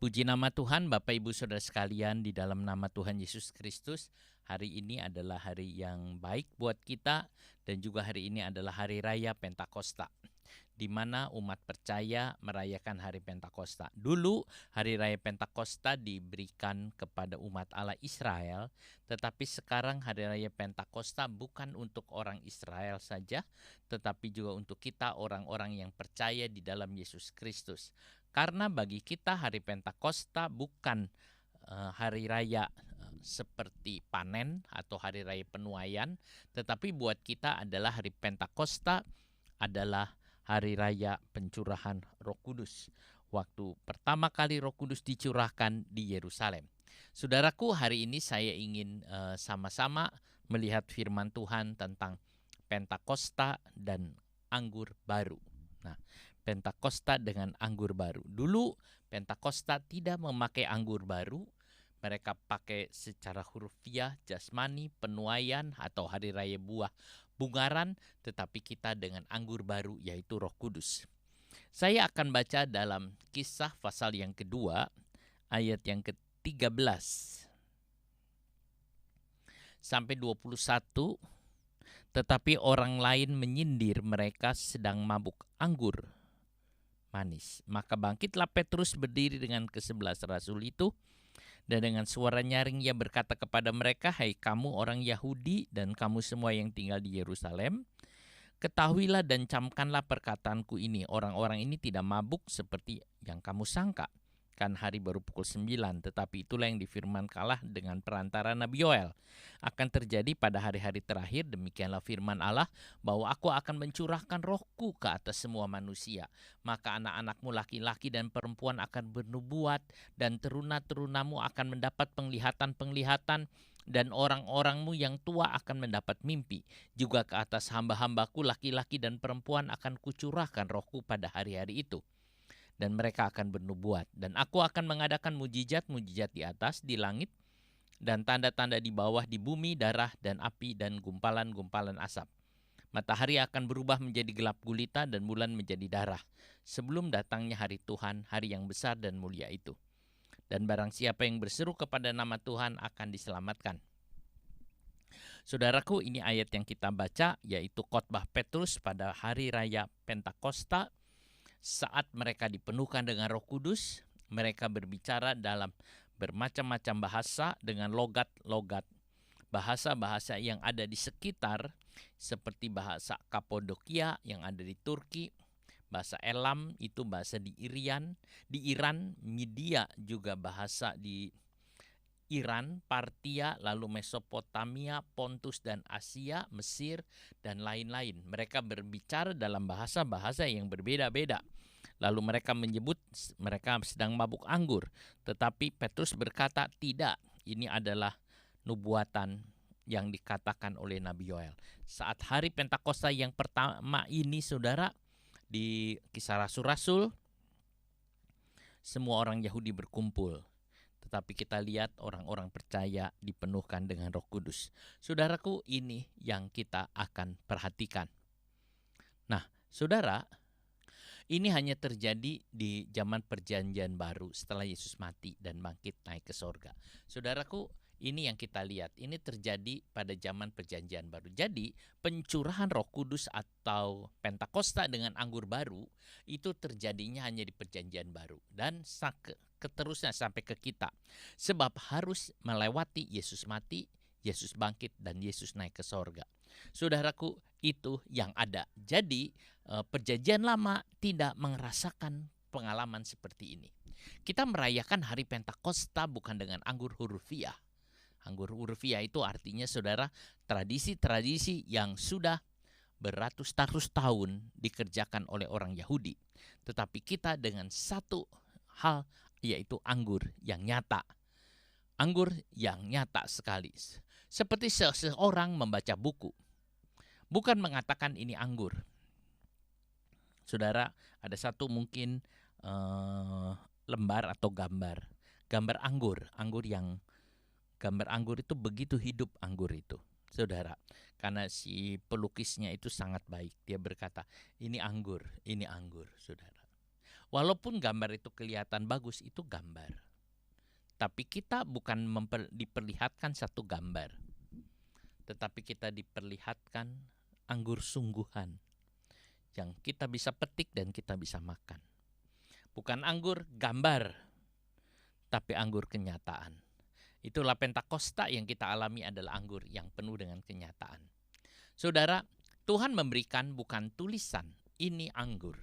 Puji nama Tuhan, Bapak Ibu Saudara sekalian, di dalam nama Tuhan Yesus Kristus. Hari ini adalah hari yang baik buat kita, dan juga hari ini adalah hari raya Pentakosta, di mana umat percaya merayakan hari Pentakosta. Dulu hari raya Pentakosta diberikan kepada umat Allah Israel, tetapi sekarang hari raya Pentakosta bukan untuk orang Israel saja, tetapi juga untuk kita orang-orang yang percaya di dalam Yesus Kristus. Karena bagi kita hari Pentakosta bukan hari raya seperti panen atau hari raya penuaian, tetapi buat kita adalah hari Pentakosta adalah hari raya pencurahan Roh Kudus. Waktu pertama kali Roh Kudus dicurahkan di Yerusalem. Saudaraku, hari ini saya ingin sama-sama melihat firman Tuhan tentang Pentakosta dan anggur baru. Nah, Pentakosta dengan anggur baru. Dulu Pentakosta tidak memakai anggur baru. Mereka pakai secara hurufiah, jasmani, penuaian atau hari raya buah bungaran, tetapi kita dengan anggur baru yaitu Roh Kudus. Saya akan baca dalam Kisah pasal yang kedua, ayat yang ke-13 sampai 21. Tetapi orang lain menyindir mereka sedang mabuk anggur manis. Maka bangkitlah Petrus berdiri dengan ke-11 rasul itu, dan dengan suara nyaring ia berkata kepada mereka, "Hai kamu orang Yahudi dan kamu semua yang tinggal di Yerusalem, ketahuilah dan camkanlah perkataanku ini. Orang-orang ini tidak mabuk seperti yang kamu sangka. Kan hari baru pukul 9, tetapi itulah yang difirmankanlah dengan perantara Nabi Yoel. Akan terjadi pada hari-hari terakhir, demikianlah firman Allah, bahwa aku akan mencurahkan rohku ke atas semua manusia. Maka anak-anakmu laki-laki dan perempuan akan bernubuat, dan teruna-terunamu akan mendapat penglihatan-penglihatan, dan orang-orangmu yang tua akan mendapat mimpi. Juga ke atas hamba-hambaku laki-laki dan perempuan akan kucurahkan rohku pada hari-hari itu. Dan mereka akan bernubuat. Dan aku akan mengadakan mujizat-mujizat di atas, di langit, dan tanda-tanda di bawah, di bumi, darah, dan api, dan gumpalan-gumpalan asap. Matahari akan berubah menjadi gelap gulita, dan bulan menjadi darah, sebelum datangnya hari Tuhan, hari yang besar dan mulia itu. Dan barang siapa yang berseru kepada nama Tuhan akan diselamatkan." Saudaraku, ini ayat yang kita baca, yaitu khotbah Petrus pada hari raya Pentakosta. Saat mereka dipenuhkan dengan Roh Kudus, mereka berbicara dalam bermacam-macam bahasa dengan logat-logat bahasa-bahasa yang ada di sekitar, seperti bahasa Kapodokia yang ada di Turki, bahasa Elam itu bahasa di Iran, Media juga bahasa di Iran, Partia, lalu Mesopotamia, Pontus dan Asia, Mesir, dan lain-lain. Mereka berbicara dalam bahasa-bahasa yang berbeda-beda. Lalu mereka menyebut mereka sedang mabuk anggur. Tetapi Petrus berkata, tidak, ini adalah nubuatan yang dikatakan oleh Nabi Yoel. Saat hari Pentakosta yang pertama ini, saudara, di Kisah Rasul-Rasul, semua orang Yahudi berkumpul. Tetapi kita lihat orang-orang percaya dipenuhkan dengan Roh Kudus. Saudaraku, ini yang kita akan perhatikan. Nah, saudara, ini hanya terjadi di zaman perjanjian baru setelah Yesus mati dan bangkit naik ke sorga. Saudaraku, ini yang kita lihat. Ini terjadi pada zaman perjanjian baru. Jadi, pencurahan Roh Kudus atau Pentakosta dengan anggur baru itu terjadinya hanya di perjanjian baru. Dan keterusnya sampai ke kita. Sebab harus melewati Yesus mati, Yesus bangkit, dan Yesus naik ke sorga. Saudaraku, itu yang ada. Jadi, perjanjian lama tidak merasakan pengalaman seperti ini. Kita merayakan hari Pentakosta bukan dengan anggur hurufiah. Anggur hurufiah itu artinya, saudara, tradisi-tradisi yang sudah beratus-ratus tahun dikerjakan oleh orang Yahudi. Tetapi kita dengan satu hal, yaitu anggur yang nyata. Anggur yang nyata sekali. Seperti seseorang membaca buku. Bukan mengatakan ini anggur. Saudara, ada satu mungkin lembar atau gambar anggur gambar anggur itu begitu hidup anggur itu, saudara. Karena si pelukisnya itu sangat baik. Dia berkata, ini anggur, saudara. Walaupun gambar itu kelihatan bagus, itu gambar. Tapi kita bukan diperlihatkan satu gambar, tetapi kita diperlihatkan anggur sungguhan yang kita bisa petik dan kita bisa makan. Bukan anggur gambar, tapi anggur kenyataan. Itulah Pentakosta yang kita alami adalah anggur yang penuh dengan kenyataan. Saudara, Tuhan memberikan bukan tulisan, ini anggur.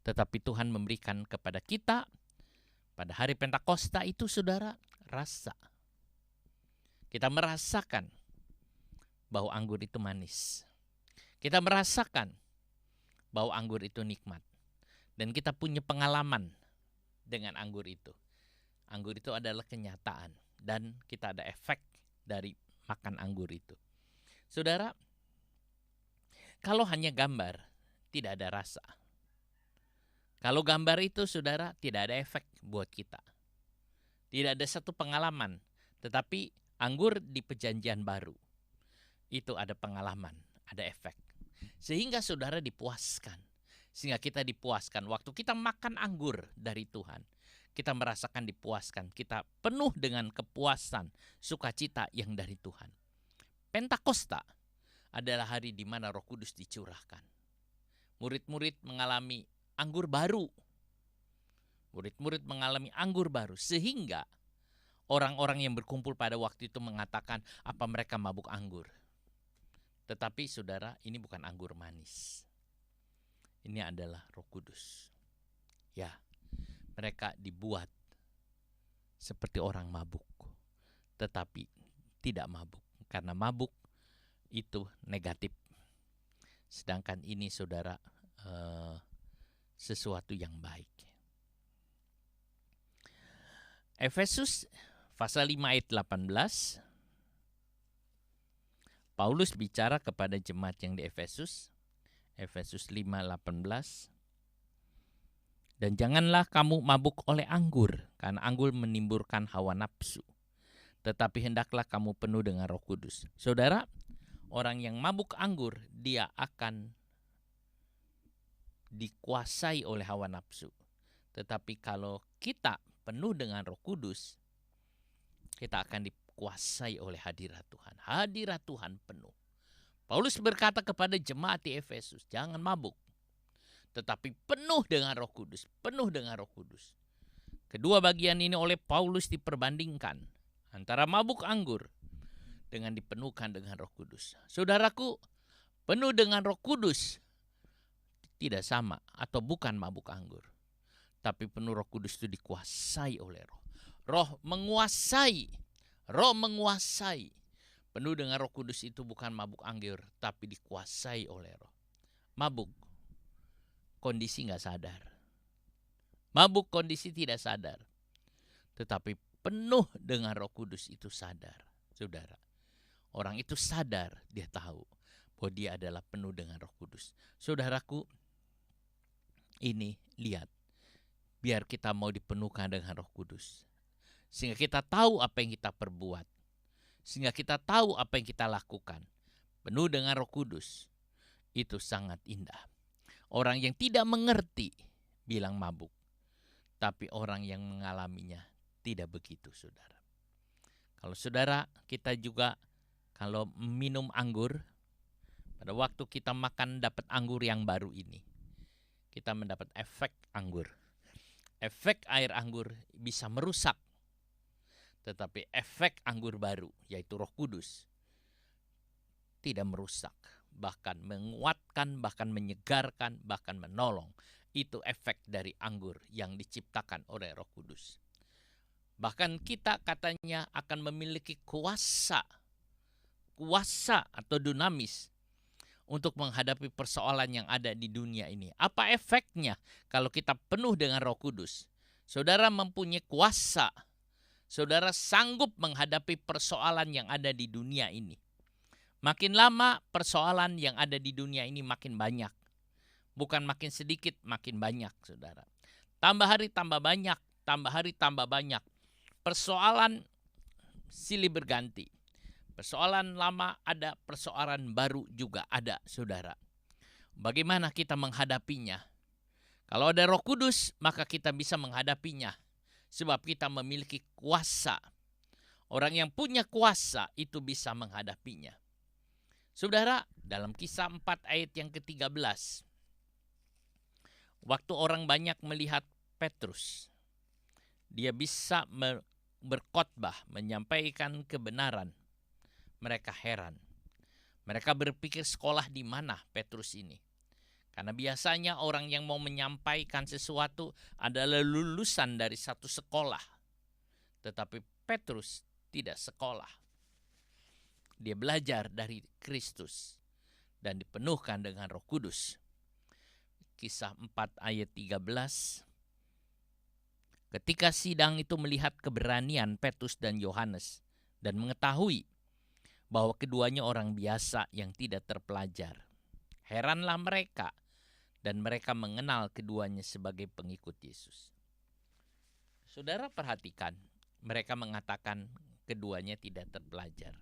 Tetapi Tuhan memberikan kepada kita pada hari Pentakosta itu, saudara, rasa. Kita merasakan bahwa anggur itu manis. Kita merasakan bahwa anggur itu nikmat. Dan kita punya pengalaman dengan anggur itu. Anggur itu adalah kenyataan. Dan kita ada efek dari makan anggur itu. Saudara, kalau hanya gambar, tidak ada rasa. Kalau gambar itu, saudara, tidak ada efek buat kita. Tidak ada satu pengalaman. Tetapi anggur di Perjanjian Baru, itu ada pengalaman, ada efek. Sehingga saudara dipuaskan. Sehingga kita dipuaskan. Waktu kita makan anggur dari Tuhan, kita merasakan dipuaskan. Kita penuh dengan kepuasan, sukacita yang dari Tuhan. Pentakosta adalah hari di mana Roh Kudus dicurahkan. Murid-murid mengalami anggur baru. Murid-murid mengalami anggur baru. Sehingga orang-orang yang berkumpul pada waktu itu mengatakan, apa mereka mabuk anggur? Tetapi saudara, ini bukan anggur manis. Ini adalah Roh Kudus. Ya, mereka dibuat seperti orang mabuk. Tetapi tidak mabuk. Karena mabuk itu negatif. Sedangkan ini, saudara, sesuatu yang baik. Efesus pasal 5 ayat 18. Paulus bicara kepada jemaat yang di Efesus. Efesus 5:18. Dan janganlah kamu mabuk oleh anggur, karena anggur menimbulkan hawa nafsu. Tetapi hendaklah kamu penuh dengan Roh Kudus. Saudara, orang yang mabuk anggur, dia akan dikuasai oleh hawa nafsu. Tetapi kalau kita penuh dengan Roh Kudus, kita akan dikuasai oleh hadirat Tuhan. Hadirat Tuhan penuh. Paulus berkata kepada jemaat di Efesus, jangan mabuk, tetapi penuh dengan Roh Kudus. Penuh dengan Roh Kudus. Kedua bagian ini oleh Paulus diperbandingkan antara mabuk anggur dengan dipenuhkan dengan Roh Kudus. Saudaraku, penuh dengan Roh Kudus tidak sama atau bukan mabuk anggur. Tapi penuh Roh Kudus itu dikuasai oleh Roh. Roh menguasai. Roh menguasai. Penuh dengan Roh Kudus itu bukan mabuk anggur, tapi dikuasai oleh Roh. Mabuk, kondisi gak sadar. Mabuk kondisi tidak sadar. Tetapi penuh dengan Roh Kudus itu sadar. Saudara, orang itu sadar, dia tahu bahwa dia adalah penuh dengan Roh Kudus. Saudaraku, ini lihat, biar kita mau dipenuhkan dengan Roh Kudus. Sehingga kita tahu apa yang kita perbuat. Sehingga kita tahu apa yang kita lakukan. Penuh dengan Roh Kudus. Itu sangat indah. Orang yang tidak mengerti bilang mabuk. Tapi orang yang mengalaminya tidak begitu, saudara. Kalau saudara, kita juga kalau minum anggur, pada waktu kita makan dapat anggur yang baru ini, kita mendapat efek anggur. Efek air anggur bisa merusak. Tetapi efek anggur baru, yaitu Roh Kudus, tidak merusak. Bahkan menguatkan, bahkan menyegarkan, bahkan menolong. Itu efek dari anggur yang diciptakan oleh Roh Kudus. Bahkan kita katanya akan memiliki kuasa atau dunamis untuk menghadapi persoalan yang ada di dunia ini. Apa efeknya kalau kita penuh dengan Roh Kudus? Saudara mempunyai kuasa. Saudara sanggup menghadapi persoalan yang ada di dunia ini. Makin lama persoalan yang ada di dunia ini makin banyak. Bukan makin sedikit, makin banyak, saudara. Tambah hari tambah banyak, tambah hari tambah banyak. Persoalan silih berganti. Persoalan lama ada, persoalan baru juga ada, saudara. Bagaimana kita menghadapinya? Kalau ada Roh Kudus, maka kita bisa menghadapinya. Sebab kita memiliki kuasa. Orang yang punya kuasa itu bisa menghadapinya. Saudara, dalam Kisah 4 ayat yang ke-13, waktu orang banyak melihat Petrus, dia bisa berkhotbah, menyampaikan kebenaran. Mereka heran. Mereka berpikir sekolah di mana Petrus ini. Karena biasanya orang yang mau menyampaikan sesuatu adalah lulusan dari satu sekolah. Tetapi Petrus tidak sekolah. Dia belajar dari Kristus dan dipenuhkan dengan Roh Kudus. Kisah 4 ayat 13. Ketika sidang itu melihat keberanian Petrus dan Yohanes dan mengetahui bahwa keduanya orang biasa yang tidak terpelajar, heranlah mereka dan mereka mengenal keduanya sebagai pengikut Yesus. Saudara perhatikan, mereka mengatakan keduanya tidak terpelajar.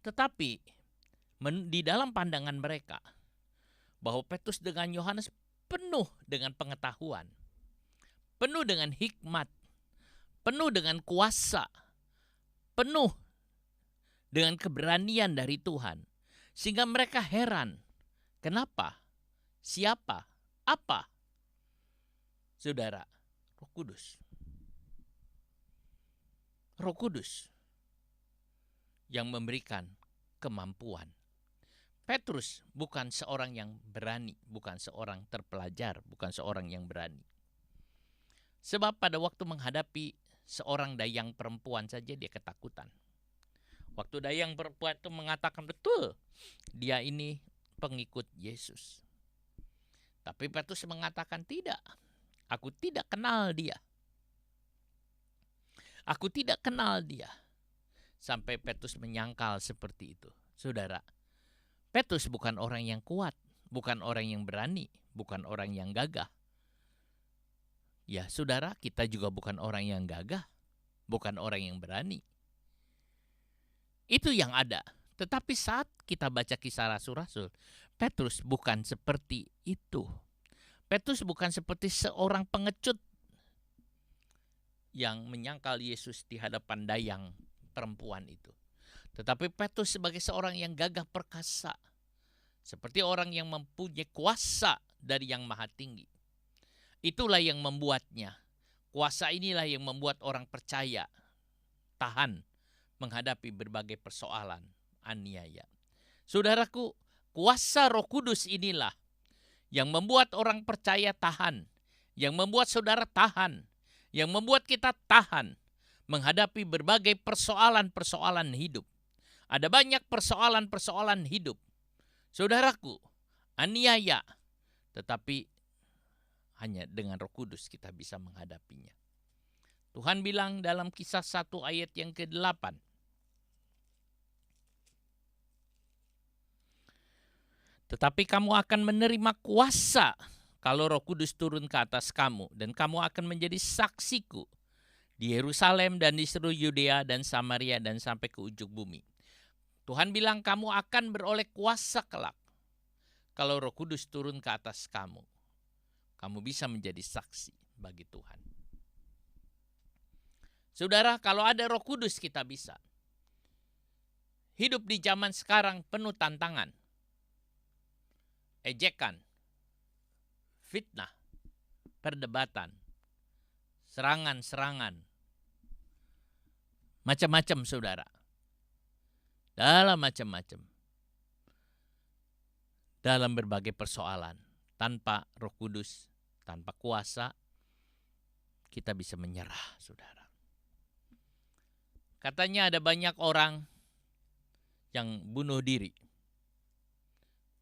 Tetapi di dalam pandangan mereka, bahwa Petrus dengan Yohanes penuh dengan pengetahuan, penuh dengan hikmat, penuh dengan kuasa, penuh dengan keberanian dari Tuhan. Sehingga mereka heran. Kenapa? Siapa? Apa? Saudara, Roh Kudus. Roh Kudus yang memberikan kemampuan. Petrus bukan seorang yang berani, bukan seorang terpelajar, bukan seorang yang berani. Sebab pada waktu menghadapi seorang dayang perempuan saja dia ketakutan. Waktu dayang perempuan itu mengatakan betul, dia ini pengikut Yesus. Tapi Petrus mengatakan tidak. Aku tidak kenal dia. Aku tidak kenal dia. Sampai Petrus menyangkal seperti itu. Saudara, Petrus bukan orang yang kuat, bukan orang yang berani, bukan orang yang gagah. Ya, saudara, kita juga bukan orang yang gagah, bukan orang yang berani. Itu yang ada. Tetapi saat kita baca Kisah Rasul-Rasul, Petrus bukan seperti itu. Petrus bukan seperti seorang pengecut yang menyangkal Yesus di hadapan dayang perempuan itu. Tetapi Petrus sebagai seorang yang gagah perkasa, seperti orang yang mempunyai kuasa dari Yang Maha Tinggi. Itulah yang membuatnya. Kuasa inilah yang membuat orang percaya, tahan menghadapi berbagai persoalan, aniaya. Saudaraku, kuasa Roh Kudus inilah yang membuat orang percaya tahan, yang membuat saudara tahan, yang membuat kita tahan menghadapi berbagai persoalan-persoalan hidup. Ada banyak persoalan-persoalan hidup. Saudaraku, aniaya, tetapi hanya dengan Roh Kudus kita bisa menghadapinya. Tuhan bilang dalam Kisah 1 ayat yang ke-8, tetapi kamu akan menerima kuasa kalau Roh Kudus turun ke atas kamu, dan kamu akan menjadi saksiku di Yerusalem dan di seluruh Yudea dan Samaria dan sampai ke ujung bumi. Tuhan bilang kamu akan beroleh kuasa kelak kalau Roh Kudus turun ke atas kamu. Kamu bisa menjadi saksi bagi Tuhan. Saudara, kalau ada Roh Kudus kita bisa. Hidup di zaman sekarang penuh tantangan. Ejekan, fitnah, perdebatan, serangan-serangan, macam-macam saudara. Dalam macam-macam. Dalam berbagai persoalan. Tanpa Roh Kudus, tanpa kuasa, kita bisa menyerah saudara. Katanya ada banyak orang yang bunuh diri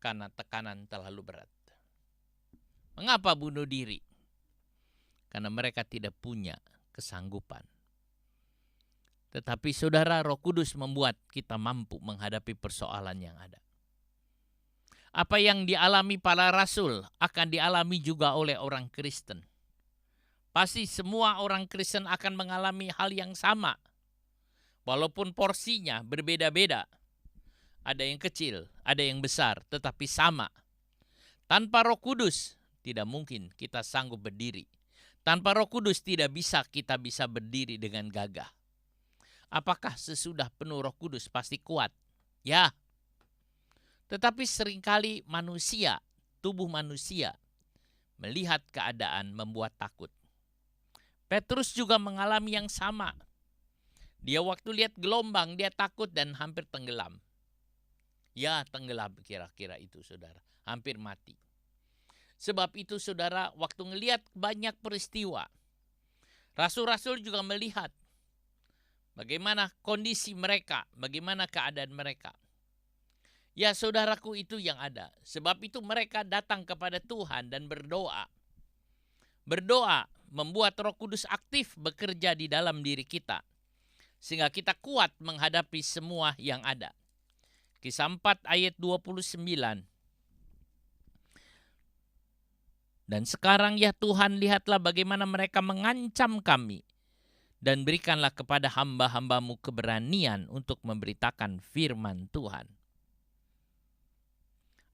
karena tekanan terlalu berat. Mengapa bunuh diri? Karena mereka tidak punya kesanggupan. Tetapi saudara, Roh Kudus membuat kita mampu menghadapi persoalan yang ada. Apa yang dialami para rasul akan dialami juga oleh orang Kristen. Pasti semua orang Kristen akan mengalami hal yang sama. Walaupun porsinya berbeda-beda. Ada yang kecil, ada yang besar, tetapi sama. Tanpa Roh Kudus, tidak mungkin kita sanggup berdiri. Tanpa Roh Kudus tidak bisa kita bisa berdiri dengan gagah. Apakah sesudah penuh Roh Kudus pasti kuat? Ya. Tetapi seringkali manusia, tubuh manusia, melihat keadaan membuat takut. Petrus juga mengalami yang sama. Dia waktu lihat gelombang, dia takut dan hampir tenggelam. Ya, tenggelam kira-kira itu, saudara. Hampir mati. Sebab itu, saudara, waktu ngelihat banyak peristiwa, rasul-rasul juga melihat bagaimana kondisi mereka, bagaimana keadaan mereka. Ya, saudaraku, itu yang ada. Sebab itu mereka datang kepada Tuhan dan berdoa. Berdoa membuat Roh Kudus aktif bekerja di dalam diri kita, sehingga kita kuat menghadapi semua yang ada. Kisah 4 ayat 29. Dan sekarang ya Tuhan, lihatlah bagaimana mereka mengancam kami. Dan berikanlah kepada hamba-hambamu keberanian untuk memberitakan firman Tuhan.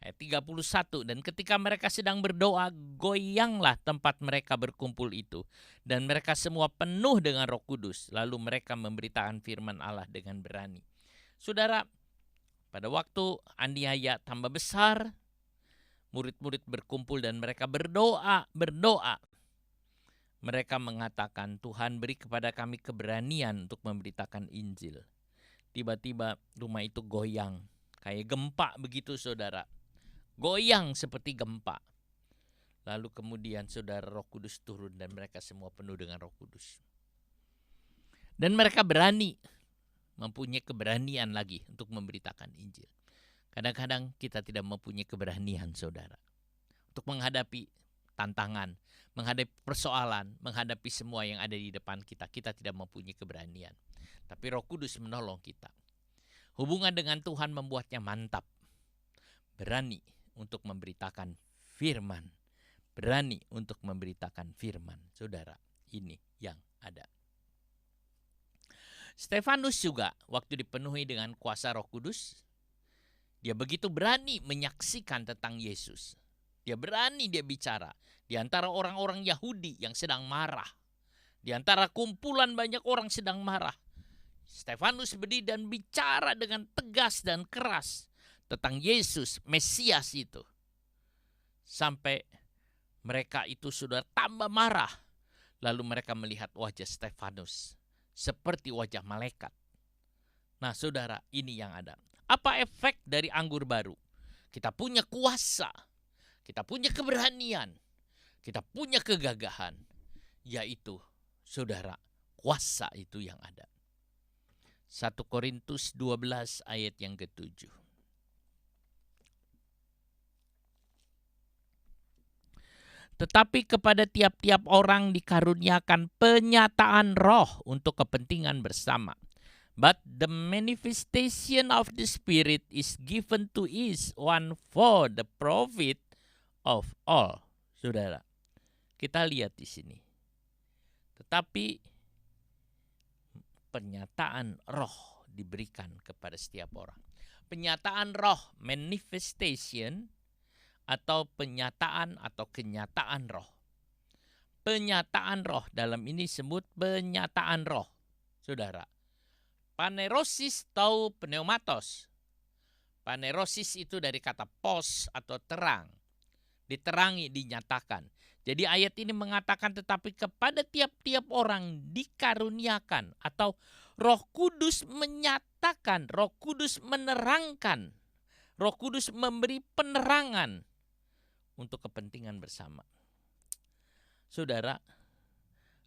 Ayat 31, dan ketika mereka sedang berdoa, goyanglah tempat mereka berkumpul itu. Dan mereka semua penuh dengan Roh Kudus. Lalu mereka memberitakan firman Allah dengan berani. Saudara, pada waktu aniaya tambah besar, murid-murid berkumpul dan mereka berdoa. Mereka mengatakan, Tuhan beri kepada kami keberanian untuk memberitakan Injil. Tiba-tiba rumah itu goyang. Kayak gempa begitu, saudara. Goyang seperti gempa. Lalu kemudian saudara, Roh Kudus turun dan mereka semua penuh dengan Roh Kudus. Dan mereka berani, mempunyai keberanian lagi untuk memberitakan Injil. Kadang-kadang kita tidak mempunyai keberanian, saudara, untuk menghadapi tantangan, menghadapi persoalan, menghadapi semua yang ada di depan kita. Kita tidak mempunyai keberanian. Tapi Roh Kudus menolong kita. Hubungan dengan Tuhan membuatnya mantap. Berani untuk memberitakan firman. Berani untuk memberitakan firman. Saudara, ini yang ada. Stefanus juga waktu dipenuhi dengan kuasa Roh Kudus, dia begitu berani menyaksikan tentang Yesus. Dia berani dia bicara di antara orang-orang Yahudi yang sedang marah. Di antara kumpulan banyak orang sedang marah. Stefanus berdiri dan bicara dengan tegas dan keras tentang Yesus, Mesias itu. Sampai mereka itu sudah tambah marah. Lalu mereka melihat wajah Stefanus seperti wajah malaikat. Nah, saudara, ini yang ada. Apa efek dari anggur baru? Kita punya kuasa, kita punya keberanian, kita punya kegagahan. Yaitu, saudara, kuasa itu yang ada. 1 Korintus 12 ayat yang ke-7. Tetapi kepada tiap-tiap orang dikaruniakan penyataan roh untuk kepentingan bersama. But the manifestation of the Spirit is given to each one for the profit of all. Saudara, kita lihat di sini. Tetapi pernyataan roh diberikan kepada setiap orang. Penyataan roh, manifestation, atau penyataan atau kenyataan roh. Penyataan roh, dalam ini sebut penyataan roh. Saudara, panerosis atau pneumatos. Panerosis itu dari kata pos atau terang. Diterangi, dinyatakan. Jadi ayat ini mengatakan tetapi kepada tiap-tiap orang dikaruniakan atau Roh Kudus menyatakan, Roh Kudus menerangkan, Roh Kudus memberi penerangan untuk kepentingan bersama. Saudara,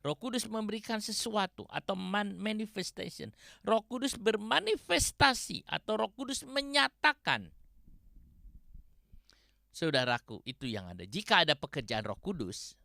Roh Kudus memberikan sesuatu atau manifestation. Roh Kudus bermanifestasi atau Roh Kudus menyatakan. Saudaraku, itu yang ada. Jika ada pekerjaan Roh Kudus,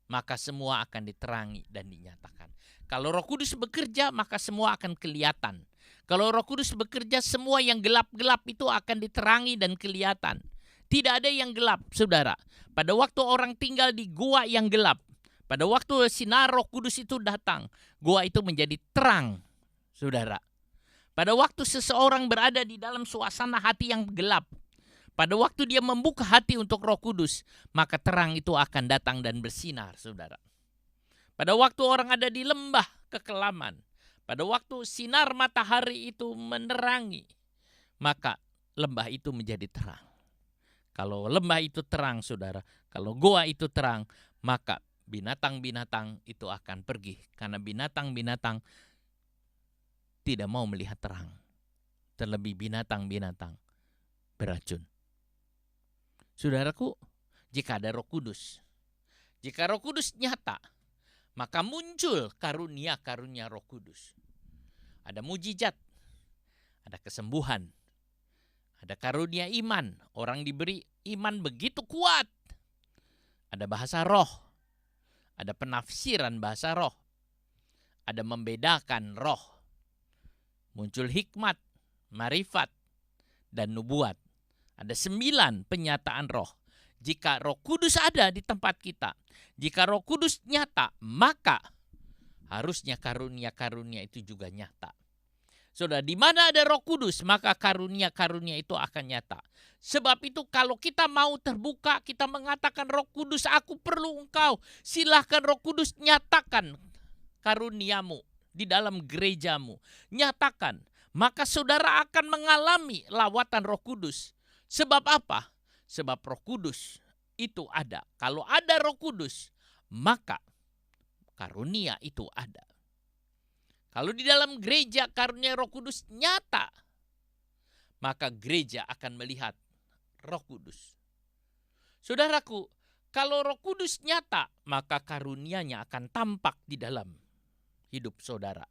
maka semua akan diterangi dan dinyatakan. Kalau Roh Kudus bekerja, maka semua akan kelihatan. Kalau Roh Kudus bekerja, semua yang gelap-gelap itu akan diterangi dan kelihatan. Tidak ada yang gelap, saudara. Pada waktu orang tinggal di gua yang gelap, pada waktu sinar Roh Kudus itu datang, gua itu menjadi terang, saudara. Pada waktu seseorang berada di dalam suasana hati yang gelap, Pada waktu dia membuka hati untuk Roh Kudus, maka terang itu akan datang dan bersinar, saudara. Pada waktu orang ada di lembah kekelaman, pada waktu sinar matahari itu menerangi, maka lembah itu menjadi terang. Kalau lembah itu terang, saudara, kalau goa itu terang, maka binatang-binatang itu akan pergi. Karena binatang-binatang tidak mau melihat terang. Terlebih binatang-binatang beracun. Saudaraku, jika ada Roh Kudus, jika Roh Kudus nyata, maka muncul karunia-karunia Roh Kudus. Ada mujizat, ada kesembuhan, ada karunia iman. Orang diberi iman begitu kuat. Ada bahasa roh, ada penafsiran bahasa roh, ada membedakan roh. Muncul hikmat, marifat, dan nubuat. Ada 9 penyataan roh. Jika Roh Kudus ada di tempat kita, jika Roh Kudus nyata, maka harusnya karunia-karunia itu juga nyata. Saudara, di mana ada Roh Kudus, maka karunia-karunia itu akan nyata. Sebab itu kalau kita mau terbuka, kita mengatakan, Roh Kudus, aku perlu Engkau. Silahkan Roh Kudus nyatakan karuniamu di dalam gerejamu. Nyatakan, maka saudara akan mengalami lawatan Roh Kudus. Sebab apa? Sebab Roh Kudus itu ada. Kalau ada Roh Kudus, maka karunia itu ada. Kalau di dalam gereja karunia Roh Kudus nyata, maka gereja akan melihat Roh Kudus. Saudaraku, kalau Roh Kudus nyata, maka karunianya akan tampak di dalam hidup saudara,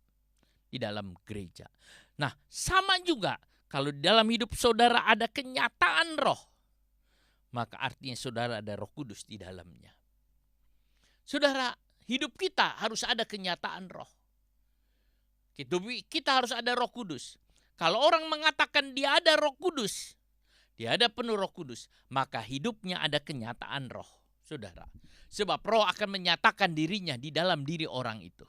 di dalam gereja. Nah, sama juga kalau di dalam hidup saudara ada kenyataan roh, maka artinya saudara ada Roh Kudus di dalamnya. Saudara, hidup kita harus ada kenyataan roh. Kita harus ada Roh Kudus. Kalau orang mengatakan dia ada Roh Kudus, dia ada penuh Roh Kudus, maka hidupnya ada kenyataan roh, saudara. Sebab roh akan menyatakan dirinya di dalam diri orang itu.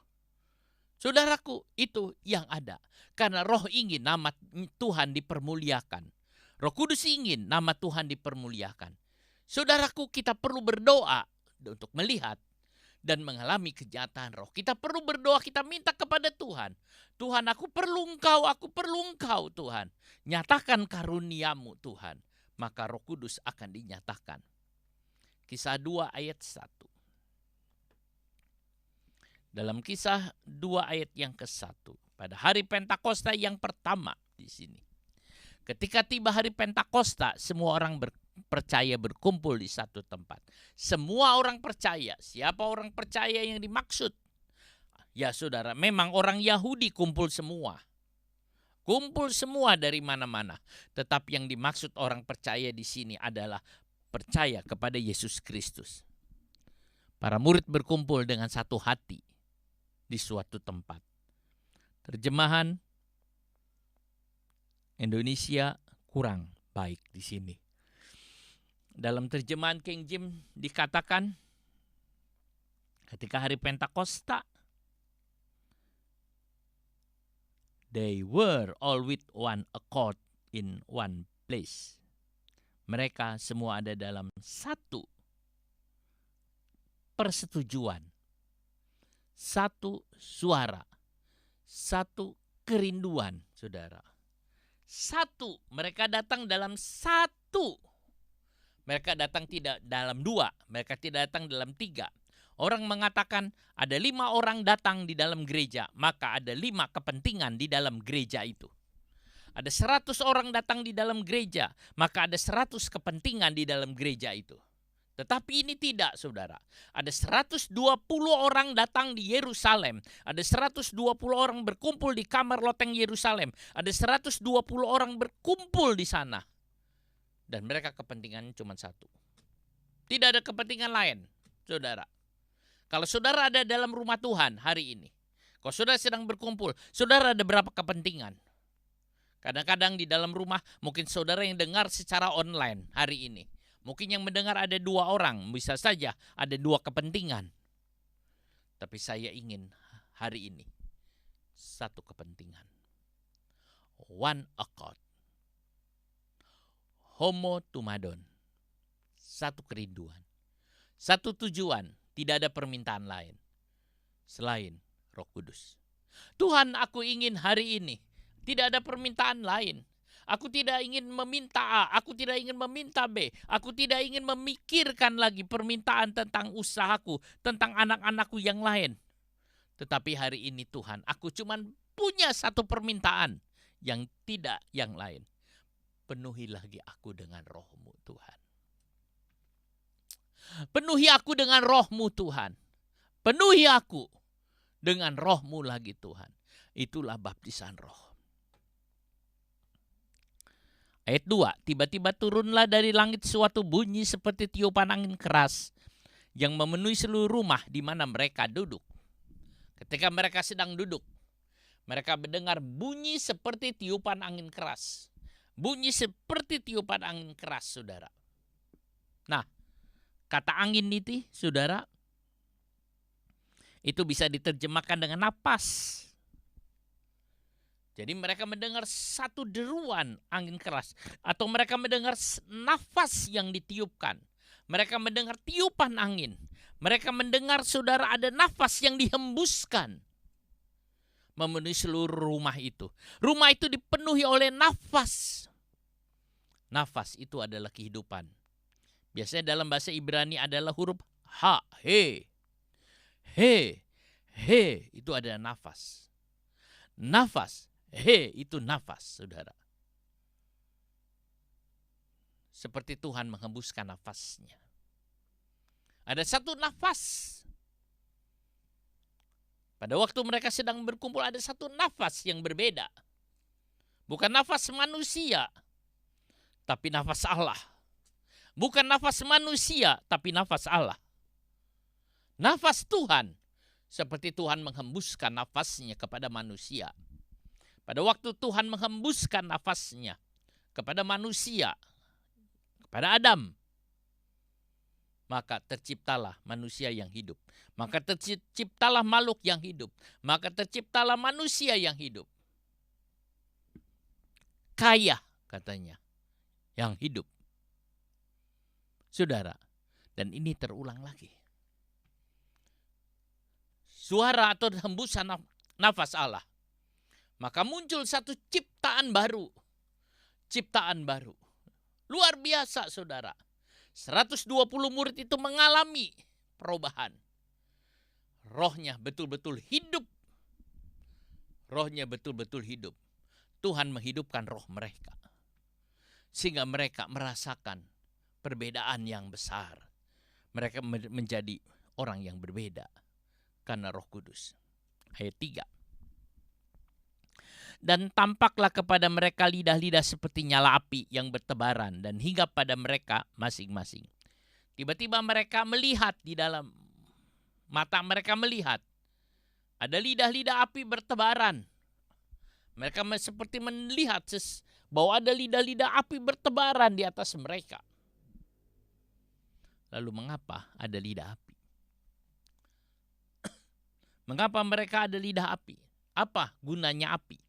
Saudaraku, itu yang ada. Karena roh ingin nama Tuhan dipermuliakan. Roh Kudus ingin nama Tuhan dipermuliakan. Saudaraku, kita perlu berdoa untuk melihat dan mengalami kenyataan roh. Kita perlu berdoa, kita minta kepada Tuhan. Tuhan, aku perlu Engkau Tuhan. Nyatakan karuniamu Tuhan. Maka Roh Kudus akan dinyatakan. Kisah 2 ayat 1. Dalam Kisah 2 ayat yang ke-1, pada hari Pentakosta yang pertama di sini. Ketika tiba hari Pentakosta, semua orang percaya berkumpul di satu tempat. Semua orang percaya. Siapa orang percaya yang dimaksud? Ya saudara, memang orang Yahudi kumpul semua. Kumpul semua dari mana-mana. Tetapi yang dimaksud orang percaya di sini adalah percaya kepada Yesus Kristus. Para murid berkumpul dengan satu hati di suatu tempat. Terjemahan Indonesia kurang baik di sini. Dalam terjemahan King James dikatakan ketika hari Pentakosta, they were all with one accord in one place. Mereka semua ada dalam satu persetujuan, satu suara, satu kerinduan, saudara. Satu, mereka datang dalam satu. Mereka datang tidak dalam 2, mereka tidak datang dalam 3. Orang mengatakan ada 5 orang datang di dalam gereja, maka ada 5 kepentingan di dalam gereja itu. Ada 100 orang datang di dalam gereja, maka ada 100 kepentingan di dalam gereja itu. Tetapi ini tidak, saudara. Ada 120 orang datang di Yerusalem. Ada 120 orang berkumpul di kamar loteng Yerusalem. Ada 120 orang berkumpul di sana. Dan mereka kepentingannya cuma satu. Tidak ada kepentingan lain, saudara. Kalau saudara ada dalam rumah Tuhan hari ini, kalau saudara sedang berkumpul, saudara ada berapa kepentingan? Kadang-kadang di dalam rumah, mungkin saudara yang dengar secara online hari ini. Mungkin yang mendengar ada 2 orang, bisa saja ada 2 kepentingan. Tapi saya ingin hari ini satu kepentingan. One accord. Homo tumadon. Satu kerinduan. Satu tujuan. Tidak ada permintaan lain selain Roh Kudus. Tuhan, aku ingin hari ini. Tidak ada permintaan lain. Aku tidak ingin meminta A, aku tidak ingin meminta B. Aku tidak ingin memikirkan lagi permintaan tentang usahaku, tentang anak-anakku yang lain. Tetapi hari ini Tuhan, aku cuma punya satu permintaan yang tidak yang lain. Penuhi lagi aku dengan Roh-Mu Tuhan. Penuhi aku dengan Roh-Mu Tuhan. Penuhi aku dengan Roh-Mu lagi Tuhan. Itulah baptisan Roh. Ayat 2, tiba-tiba turunlah dari langit suatu bunyi seperti tiupan angin keras yang memenuhi seluruh rumah di mana mereka duduk. Ketika mereka sedang duduk, mereka mendengar bunyi seperti tiupan angin keras. Bunyi seperti tiupan angin keras, saudara. Nah, kata angin itu, saudara, itu bisa diterjemahkan dengan napas. Jadi mereka mendengar satu deruan angin keras. Atau mereka mendengar nafas yang ditiupkan. Mereka mendengar tiupan angin. Mereka mendengar, saudara, ada nafas yang dihembuskan. Memenuhi seluruh rumah itu. Rumah itu dipenuhi oleh nafas. Nafas itu adalah kehidupan. Biasanya dalam bahasa Ibrani adalah huruf H, he. He, he, itu adalah nafas. Nafas, he, itu nafas, saudara. Seperti Tuhan menghembuskan nafasnya. Ada satu nafas. Pada waktu mereka sedang berkumpul ada satu nafas yang berbeda. Bukan nafas manusia, tapi nafas Allah. Bukan nafas manusia, tapi nafas Allah. Nafas Tuhan, seperti Tuhan menghembuskan nafasnya kepada manusia. Pada waktu Tuhan menghembuskan nafasnya kepada manusia, kepada Adam, maka terciptalah manusia yang hidup. Maka terciptalah makhluk yang hidup. Maka terciptalah manusia yang hidup. Kaya, katanya, yang hidup. Saudara, dan ini terulang lagi. Suara atau hembusan nafas Allah. Maka muncul satu ciptaan baru. Ciptaan baru. Luar biasa, saudara. 120 murid itu mengalami perubahan. Rohnya betul-betul hidup. Rohnya betul-betul hidup. Tuhan menghidupkan roh mereka. Sehingga mereka merasakan perbedaan yang besar. Mereka menjadi orang yang berbeda. Karena Roh Kudus. Ayat 3. Dan tampaklah kepada mereka lidah-lidah seperti nyala api yang bertebaran dan hinggap pada mereka masing-masing. Tiba-tiba mereka melihat di dalam mata mereka melihat ada lidah-lidah api bertebaran. Mereka seperti melihat bahwa ada lidah-lidah api bertebaran di atas mereka. Lalu mengapa ada lidah api? Mengapa mereka ada lidah api? Apa gunanya api?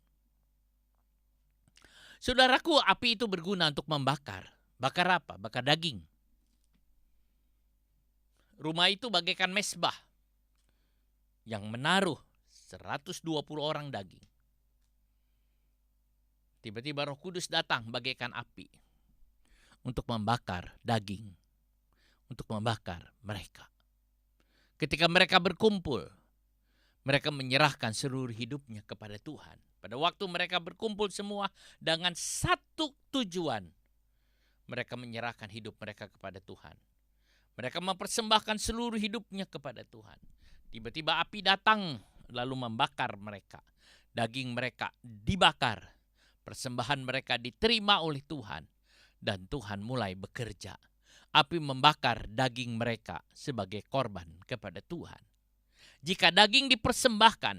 Saudaraku, api itu berguna untuk membakar. Bakar apa? Bakar daging. Rumah itu bagaikan mesbah yang menaruh 120 orang daging. Tiba-tiba Roh Kudus datang bagaikan api untuk membakar daging, untuk membakar mereka. Ketika mereka berkumpul, mereka menyerahkan seluruh hidupnya kepada Tuhan. Pada waktu mereka berkumpul semua dengan satu tujuan. Mereka menyerahkan hidup mereka kepada Tuhan. Mereka mempersembahkan seluruh hidupnya kepada Tuhan. Tiba-tiba api datang lalu membakar mereka. Daging mereka dibakar. Persembahan mereka diterima oleh Tuhan. Dan Tuhan mulai bekerja. Api membakar daging mereka sebagai korban kepada Tuhan. Jika daging dipersembahkan,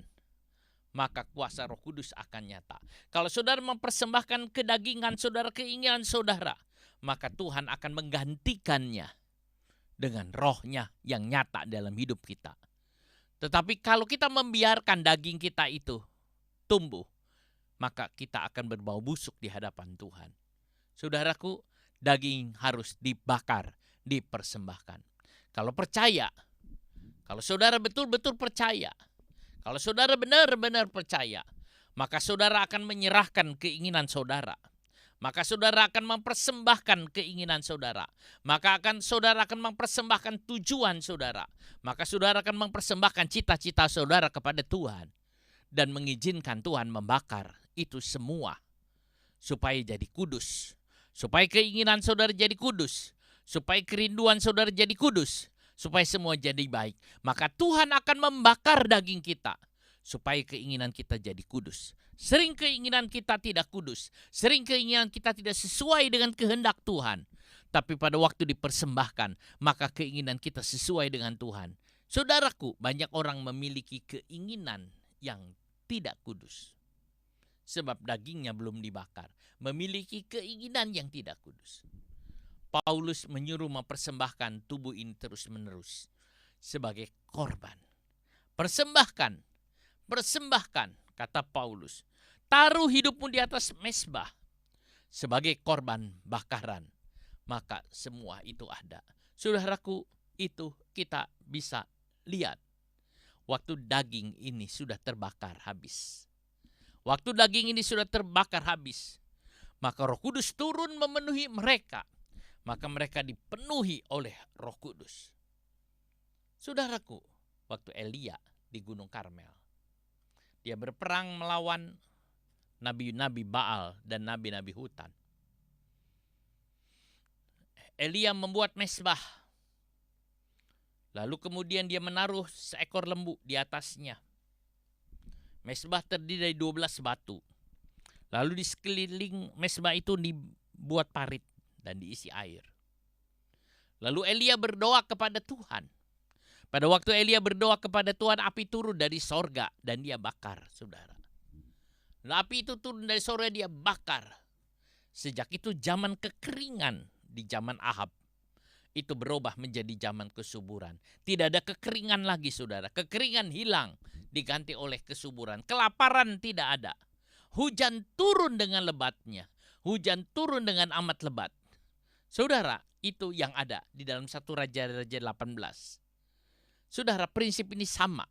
maka kuasa Roh Kudus akan nyata. Kalau saudara mempersembahkan kedagingan saudara, keinginan saudara, maka Tuhan akan menggantikannya dengan rohnya yang nyata dalam hidup kita. Tetapi kalau kita membiarkan daging kita itu tumbuh, maka kita akan berbau busuk di hadapan Tuhan. Saudaraku, daging harus dibakar, dipersembahkan. Kalau percaya, kalau saudara betul-betul percaya, kalau saudara benar-benar percaya, maka saudara akan menyerahkan keinginan saudara. Maka saudara akan mempersembahkan keinginan saudara. Maka saudara akan mempersembahkan tujuan saudara. Maka saudara akan mempersembahkan cita-cita saudara kepada Tuhan. Dan mengizinkan Tuhan membakar itu semua. Supaya jadi kudus. Supaya keinginan saudara jadi kudus. Supaya kerinduan saudara jadi kudus. Supaya semua jadi baik. Maka Tuhan akan membakar daging kita. Supaya keinginan kita jadi kudus. Sering keinginan kita tidak kudus. Sering keinginan kita tidak sesuai dengan kehendak Tuhan. Tapi pada waktu dipersembahkan, maka keinginan kita sesuai dengan Tuhan. Saudaraku, banyak orang memiliki keinginan yang tidak kudus. Sebab dagingnya belum dibakar. Memiliki keinginan yang tidak kudus. Paulus menyuruh mempersembahkan tubuh ini terus-menerus sebagai korban. Persembahkan, kata Paulus. Taruh hidupmu di atas mezbah sebagai korban bakaran. Maka semua itu ada. Saudaraku, itu kita bisa lihat. Waktu daging ini sudah terbakar habis. Waktu daging ini sudah terbakar habis. Maka Roh Kudus turun memenuhi mereka. Maka mereka dipenuhi oleh Roh Kudus. Saudaraku, waktu Elia di Gunung Karmel. Dia berperang melawan nabi-nabi Baal dan nabi-nabi hutan. Elia membuat mezbah. Lalu kemudian dia menaruh seekor lembu di atasnya. Mezbah terdiri dari 12 batu. Lalu di sekeliling mezbah itu dibuat parit dan diisi air. Lalu Elia berdoa kepada Tuhan. Pada waktu Elia berdoa kepada Tuhan, api turun dari sorga dan dia bakar, saudara. Nah, api itu turun dari sorga, dia bakar. Sejak itu zaman kekeringan di zaman Ahab itu berubah menjadi zaman kesuburan. Tidak ada kekeringan lagi, saudara. Kekeringan hilang, diganti oleh kesuburan. Kelaparan tidak ada. Hujan turun dengan lebatnya. Hujan turun dengan amat lebat. Saudara, itu yang ada di dalam 1 Raja-Raja 18. Saudara, prinsip ini sama.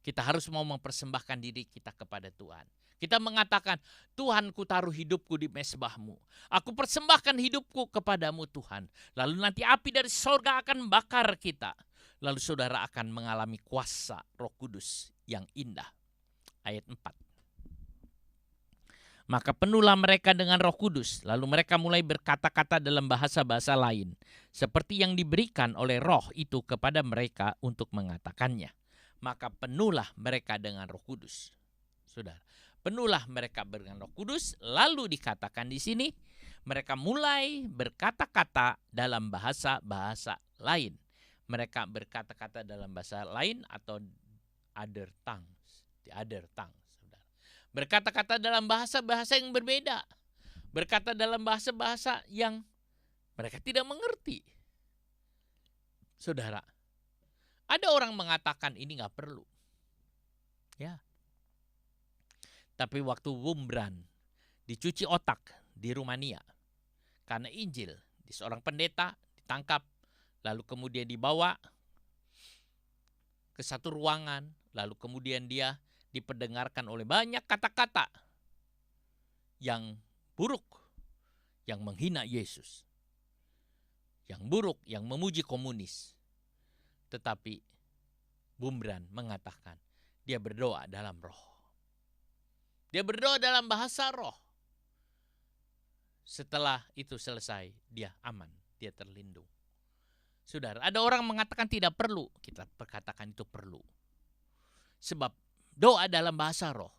Kita harus mau mempersembahkan diri kita kepada Tuhan. Kita mengatakan, Tuhan, ku taruh hidupku di mezbahmu. Aku persembahkan hidupku kepadamu, Tuhan. Lalu nanti api dari sorga akan bakar kita. Lalu saudara akan mengalami kuasa Roh Kudus yang indah. Ayat 4. Maka penuhlah mereka dengan Roh Kudus. Lalu mereka mulai berkata-kata dalam bahasa-bahasa lain. Seperti yang diberikan oleh Roh itu kepada mereka untuk mengatakannya. Maka penuhlah mereka dengan Roh Kudus. Saudara, penuhlah mereka dengan Roh Kudus. Lalu dikatakan di sini, mereka mulai berkata-kata dalam bahasa-bahasa lain. Mereka berkata-kata dalam bahasa lain atau other tongues. The other tongues. Saudara. Berkata-kata dalam bahasa-bahasa yang berbeda. Berkata dalam bahasa-bahasa yang mereka tidak mengerti. Saudara, ada orang mengatakan ini nggak perlu. Ya. Tapi waktu Wurmbrand dicuci otak di Rumania karena Injil, di seorang pendeta ditangkap, lalu kemudian dibawa ke satu ruangan, lalu kemudian dia diperdengarkan oleh banyak kata-kata yang buruk, yang menghina Yesus, yang buruk, yang memuji komunis. Tetapi Wurmbrand mengatakan dia berdoa dalam roh. Dia berdoa dalam bahasa roh. Setelah itu selesai, dia aman, dia terlindung. Saudara, ada orang mengatakan tidak perlu. Kita perkatakan itu perlu. Sebab doa dalam bahasa roh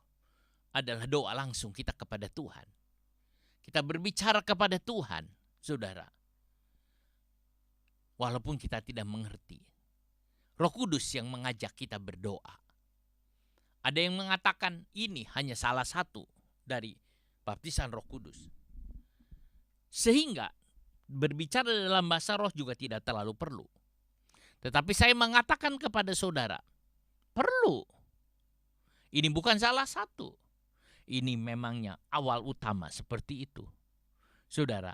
adalah doa langsung kita kepada Tuhan. Kita berbicara kepada Tuhan, saudara. Walaupun kita tidak mengerti. Roh Kudus yang mengajak kita berdoa. Ada yang mengatakan ini hanya salah satu dari baptisan Roh Kudus. Sehingga berbicara dalam bahasa roh juga tidak terlalu perlu. Tetapi saya mengatakan kepada saudara, perlu. Ini bukan salah satu. Ini memangnya awal utama seperti itu. Saudara,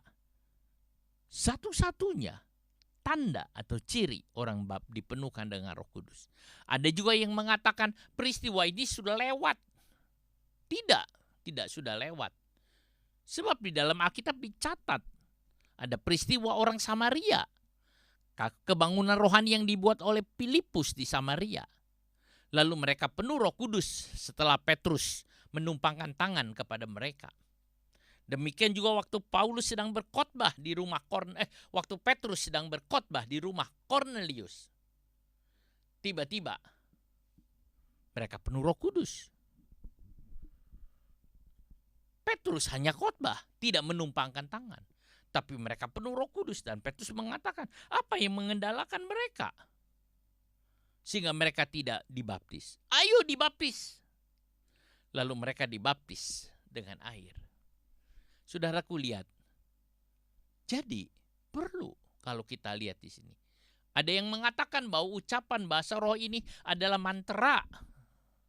Satu-satunya tanda atau ciri orang dipenuhkan dengan Roh Kudus. Ada juga yang mengatakan peristiwa ini sudah lewat. Tidak, tidak sudah lewat. Sebab di dalam Alkitab dicatat ada peristiwa orang Samaria. Kebangunan rohani yang dibuat oleh Filipus di Samaria. Lalu mereka penuh Roh Kudus setelah Petrus menumpangkan tangan kepada mereka. Demikian juga waktu Paulus sedang berkhotbah di rumah waktu Petrus sedang berkhotbah di rumah Kornelius. Tiba-tiba mereka penuh Roh Kudus. Petrus hanya khotbah, tidak menumpangkan tangan. Tapi mereka penuh Roh Kudus dan Petrus mengatakan, apa yang mengendalakan mereka? Sehingga mereka tidak dibaptis. Ayo dibaptis. Lalu mereka dibaptis dengan air. Saudaraku lihat. Jadi perlu kalau kita lihat di sini. Ada yang mengatakan bahwa ucapan bahasa roh ini adalah mantra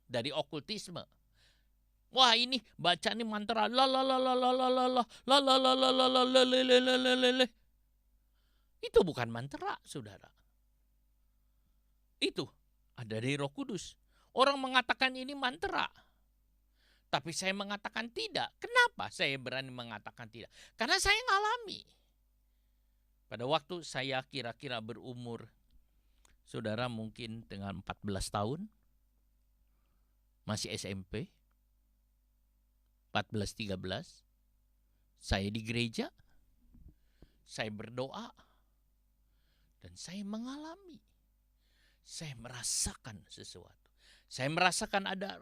dari okultisme. Wah, ini baca nih mantra la la la la la la la la la la la la la la la la la. Itu bukan mantra, Saudara. Itu ada dari Roh Kudus. Orang mengatakan ini mantra. Tapi saya mengatakan tidak. Kenapa saya berani mengatakan tidak? Karena saya ngalami. Pada waktu saya kira-kira berumur, saudara mungkin dengan 14 tahun, masih SMP, 14-13, saya di gereja, saya berdoa, dan saya mengalami. Saya merasakan sesuatu. Saya merasakan ada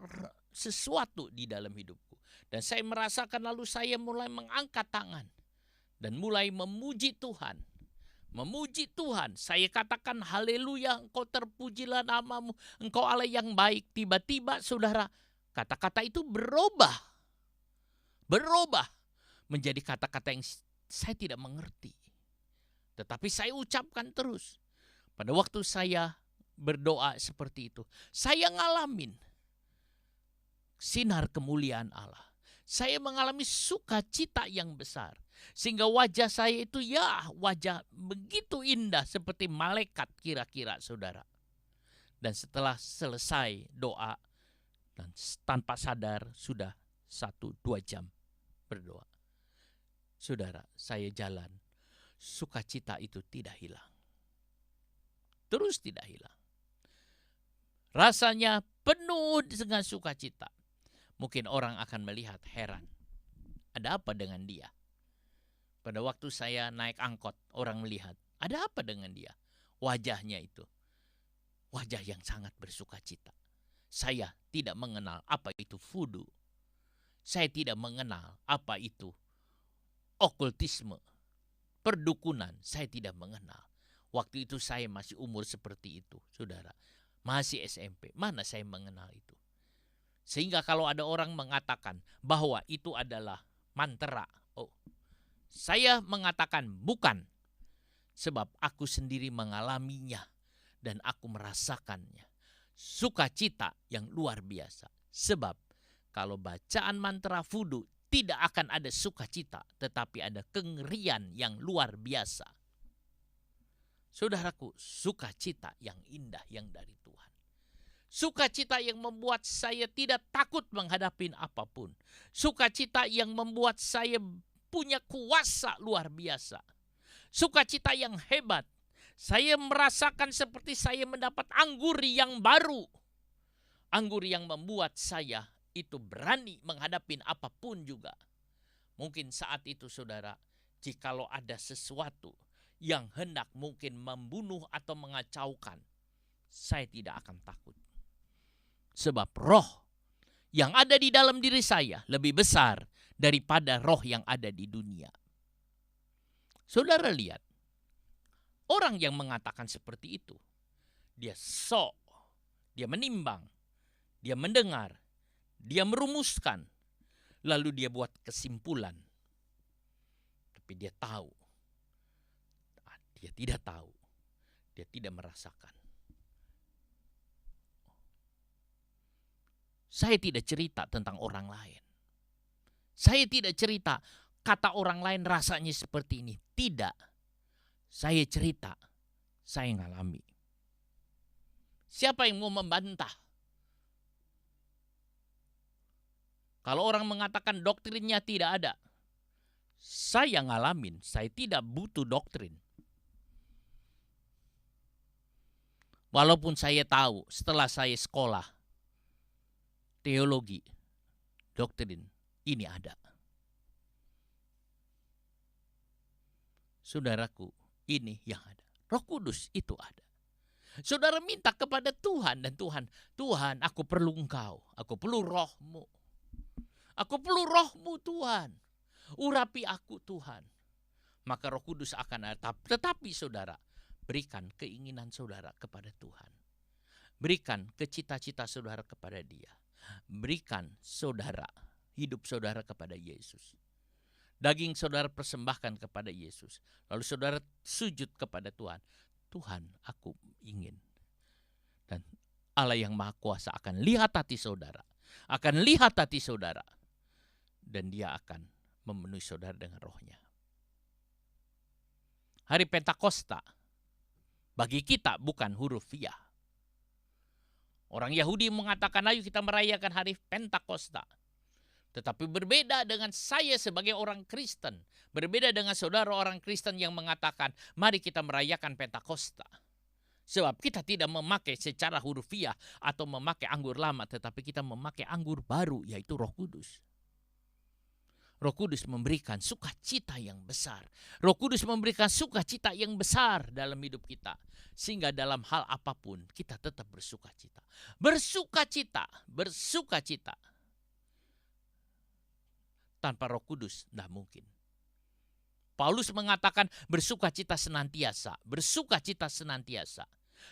sesuatu di dalam hidupku. Dan saya merasakan lalu saya mulai mengangkat tangan. Dan mulai memuji Tuhan. Memuji Tuhan. Saya katakan haleluya, engkau terpujilah namamu. Engkau Allah yang baik. Tiba-tiba saudara, kata-kata itu berubah. Berubah menjadi kata-kata yang saya tidak mengerti. Tetapi saya ucapkan terus. Pada waktu saya berdoa seperti itu, saya ngalamin sinar kemuliaan Allah. Saya mengalami sukacita yang besar. Sehingga wajah saya itu wajah begitu indah seperti malaikat kira-kira saudara. Dan setelah selesai doa dan tanpa sadar sudah 1-2 jam berdoa. Saudara, saya jalan. Sukacita itu tidak hilang. Terus tidak hilang. Rasanya penuh dengan sukacita. Mungkin orang akan melihat heran. Ada apa dengan dia? Pada waktu saya naik angkot, orang melihat. Ada apa dengan dia? Wajahnya itu. Wajah yang sangat bersukacita. Saya tidak mengenal apa itu voodoo. Saya tidak mengenal apa itu okultisme. Perdukunan, saya tidak mengenal. Waktu itu saya masih umur seperti itu, saudara. Masih SMP, mana saya mengenal itu. Sehingga kalau ada orang mengatakan bahwa itu adalah mantra, saya mengatakan bukan. Sebab aku sendiri mengalaminya dan aku merasakannya. Sukacita yang luar biasa. Sebab kalau bacaan mantra voodoo tidak akan ada sukacita, tetapi ada kengerian yang luar biasa. Saudaraku, sukacita yang indah yang dari Tuhan. Sukacita yang membuat saya tidak takut menghadapi apapun. Sukacita yang membuat saya punya kuasa luar biasa. Sukacita yang hebat. Saya merasakan seperti saya mendapat anggur yang baru. Anggur yang membuat saya itu berani menghadapi apapun juga. Mungkin saat itu saudara, jikalau ada sesuatu yang hendak mungkin membunuh atau mengacaukan, saya tidak akan takut. Sebab roh yang ada di dalam diri saya lebih besar daripada roh yang ada di dunia. Saudara lihat, orang yang mengatakan seperti itu, dia dia menimbang, dia mendengar, dia merumuskan, lalu dia buat kesimpulan. Tapi dia tahu. Dia tidak tahu. Dia tidak merasakan. Saya tidak cerita tentang orang lain. Saya tidak cerita kata orang lain rasanya seperti ini. Tidak. Saya cerita, saya ngalami. Siapa yang mau membantah? Kalau orang mengatakan doktrinnya tidak ada, saya ngalamin, saya tidak butuh doktrin. Walaupun saya tahu setelah saya sekolah teologi, doktrin ini ada. Saudaraku, ini yang ada. Roh Kudus itu ada. Saudara minta kepada Tuhan dan Tuhan, aku perlu Engkau, aku perlu rohmu. Aku perlu rohmu Tuhan. Urapi aku Tuhan. Maka Roh Kudus akan ada. Tetapi saudara, berikan keinginan saudara kepada Tuhan. Berikan cita-cita saudara kepada Dia. Berikan saudara, hidup saudara kepada Yesus. Daging saudara persembahkan kepada Yesus. Lalu saudara sujud kepada Tuhan. Tuhan, aku ingin. Dan Allah yang Maha Kuasa akan lihat hati saudara. Akan lihat hati saudara. Dan Dia akan memenuhi saudara dengan rohnya. Hari Pentakosta bagi kita bukan hurufiah. Orang Yahudi mengatakan ayo kita merayakan hari Pentakosta. Tetapi berbeda dengan saya sebagai orang Kristen. Berbeda dengan saudara orang Kristen yang mengatakan mari kita merayakan Pentakosta. Sebab kita tidak memakai secara hurufiah atau memakai anggur lama. Tetapi kita memakai anggur baru yaitu Roh Kudus. Roh Kudus memberikan sukacita yang besar. Roh Kudus memberikan sukacita yang besar dalam hidup kita. Sehingga dalam hal apapun kita tetap bersukacita. Bersukacita, bersukacita. Tanpa Roh Kudus tidak mungkin. Paulus mengatakan bersukacita senantiasa. Bersukacita senantiasa.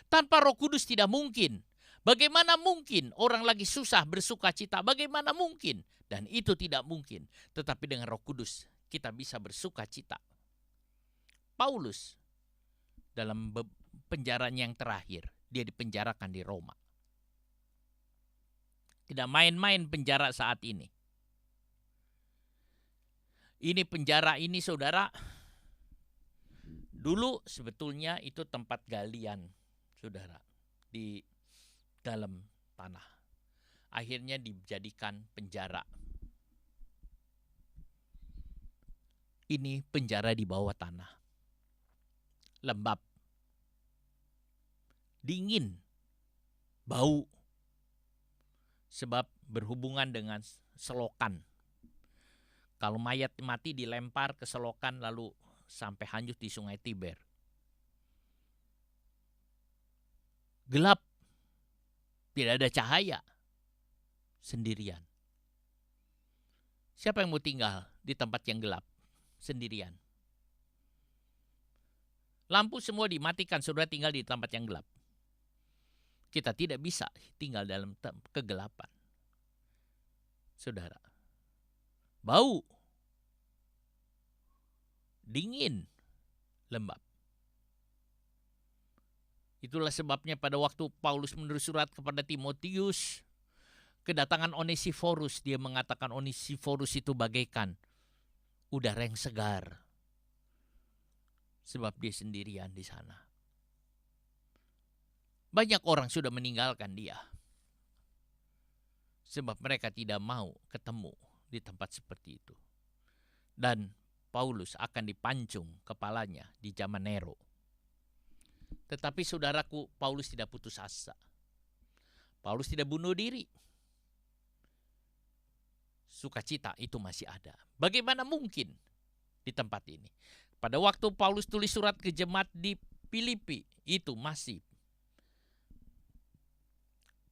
Tanpa Roh Kudus tidak mungkin. Bagaimana mungkin orang lagi susah bersukacita? Bagaimana mungkin? Dan itu tidak mungkin. Tetapi dengan Roh Kudus kita bisa bersukacita. Paulus dalam penjaranya yang terakhir, dia dipenjarakan di Roma. Tidak main-main penjara saat ini. Ini penjara ini saudara, dulu sebetulnya itu tempat galian saudara di dalam tanah. Akhirnya dijadikan penjara. Ini penjara di bawah tanah. Lembab. Dingin. Bau. Sebab berhubungan dengan selokan. Kalau mayat mati dilempar ke selokan lalu sampai hanyut di Sungai Tiber. Gelap. Tidak ada cahaya. Sendirian. Siapa yang mau tinggal di tempat yang gelap? Sendirian. Lampu semua dimatikan, saudara tinggal di tempat yang gelap. Kita tidak bisa tinggal dalam kegelapan. Saudara. Bau. Dingin. Lembab. Itulah sebabnya pada waktu Paulus menulis surat kepada Timotius, kedatangan Onesiforus, dia mengatakan Onesiforus itu bagaikan udara yang segar. Sebab dia sendirian di sana. Banyak orang sudah meninggalkan dia. Sebab mereka tidak mau ketemu di tempat seperti itu. Dan Paulus akan dipancung kepalanya di zaman Nero. Tetapi saudaraku, Paulus tidak putus asa. Paulus tidak bunuh diri. Sukacita itu masih ada. Bagaimana mungkin di tempat ini? Pada waktu Paulus tulis surat ke jemaat di Filipi, itu masih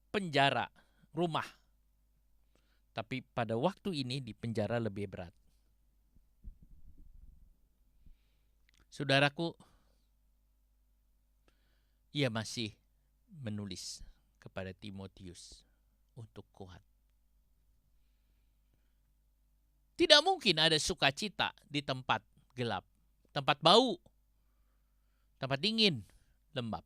penjara, rumah. Tapi pada waktu ini di penjara lebih berat. Saudaraku, ia masih menulis kepada Timotius untuk kuat. Tidak mungkin ada sukacita di tempat gelap, tempat bau, tempat dingin, lembab.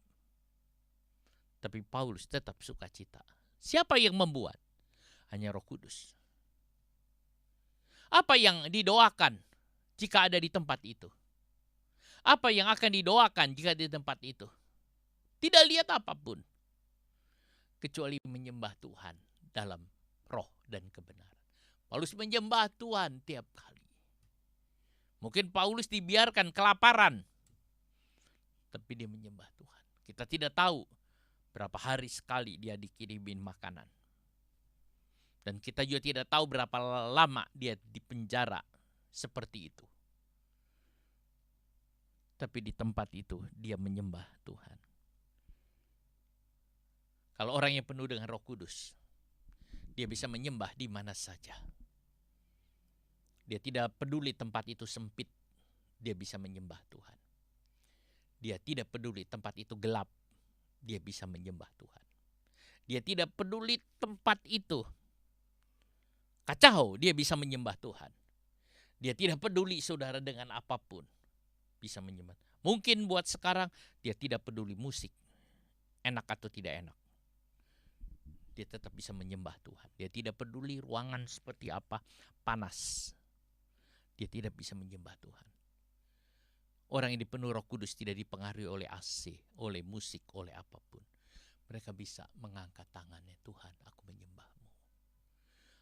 Tapi Paulus tetap sukacita. Siapa yang membuat? Hanya Roh Kudus. Apa yang didoakan jika ada di tempat itu? Apa yang akan didoakan jika di tempat itu? Tidak lihat apapun, kecuali menyembah Tuhan dalam roh dan kebenaran. Paulus menyembah Tuhan tiap kali. Mungkin Paulus dibiarkan kelaparan, tapi dia menyembah Tuhan. Kita tidak tahu berapa hari sekali dia dikirimin makanan. Dan kita juga tidak tahu berapa lama dia di penjara seperti itu. Tapi di tempat itu dia menyembah Tuhan. Kalau orang yang penuh dengan Roh Kudus, dia bisa menyembah di mana saja. Dia tidak peduli tempat itu sempit, dia bisa menyembah Tuhan. Dia tidak peduli tempat itu gelap, dia bisa menyembah Tuhan. Dia tidak peduli tempat itu kacau, dia bisa menyembah Tuhan. Dia tidak peduli saudara dengan apapun, bisa menyembah. Mungkin buat sekarang dia tidak peduli musik, enak atau tidak enak. Dia tetap bisa menyembah Tuhan. Dia tidak peduli ruangan seperti apa, panas. Dia tidak bisa menyembah Tuhan. Orang yang dipenuhi Roh Kudus tidak dipengaruhi oleh AC, oleh musik, oleh apapun. Mereka bisa mengangkat tangannya, Tuhan, aku menyembahmu.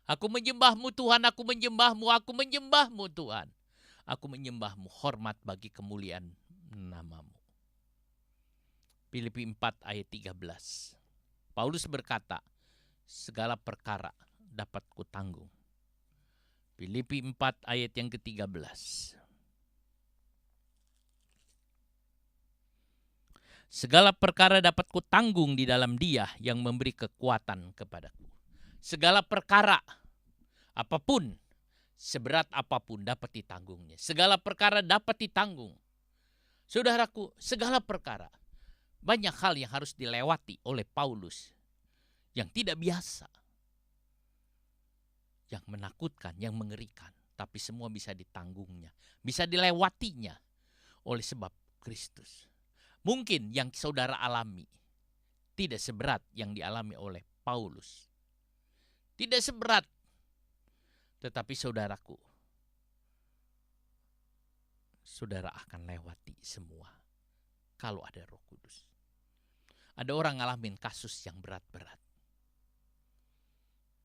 Aku menyembahmu Tuhan, aku menyembahmu, aku menyembahmu Tuhan. Aku menyembahmu, hormat bagi kemuliaan namamu. Filipi 4 ayat 13. Paulus berkata, segala perkara dapat kutanggung. Filipi 4 ayat yang ke-13. Segala perkara dapat kutanggung di dalam Dia yang memberi kekuatan kepadaku. Segala perkara, apapun, seberat apapun dapat ditanggungnya. Segala perkara dapat ditanggung. Saudaraku, segala perkara. Banyak hal yang harus dilewati oleh Paulus yang tidak biasa, yang menakutkan, yang mengerikan. Tapi semua bisa ditanggungnya, bisa dilewatinya oleh sebab Kristus. Mungkin yang saudara alami tidak seberat yang dialami oleh Paulus. Tidak seberat. Tetapi saudaraku, saudara akan lewati semua kalau ada Roh Kudus. Ada orang ngalamin kasus yang berat-berat,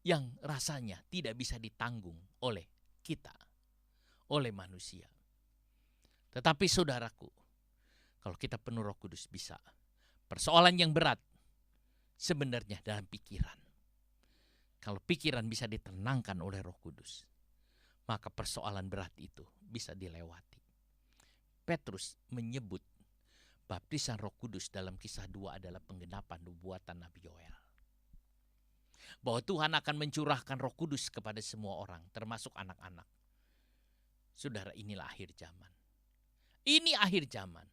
yang rasanya tidak bisa ditanggung oleh kita, oleh manusia. Tetapi saudaraku, kalau kita penuh Roh Kudus bisa. Persoalan yang berat sebenarnya dalam pikiran. Kalau pikiran bisa ditenangkan oleh Roh Kudus, maka persoalan berat itu bisa dilewati. Petrus menyebut baptisan Roh Kudus dalam Kisah 2 adalah penggenapan nubuatan Nabi Yoel. Bahwa Tuhan akan mencurahkan Roh Kudus kepada semua orang, termasuk anak-anak. Saudara, inilah akhir zaman. Ini akhir zaman.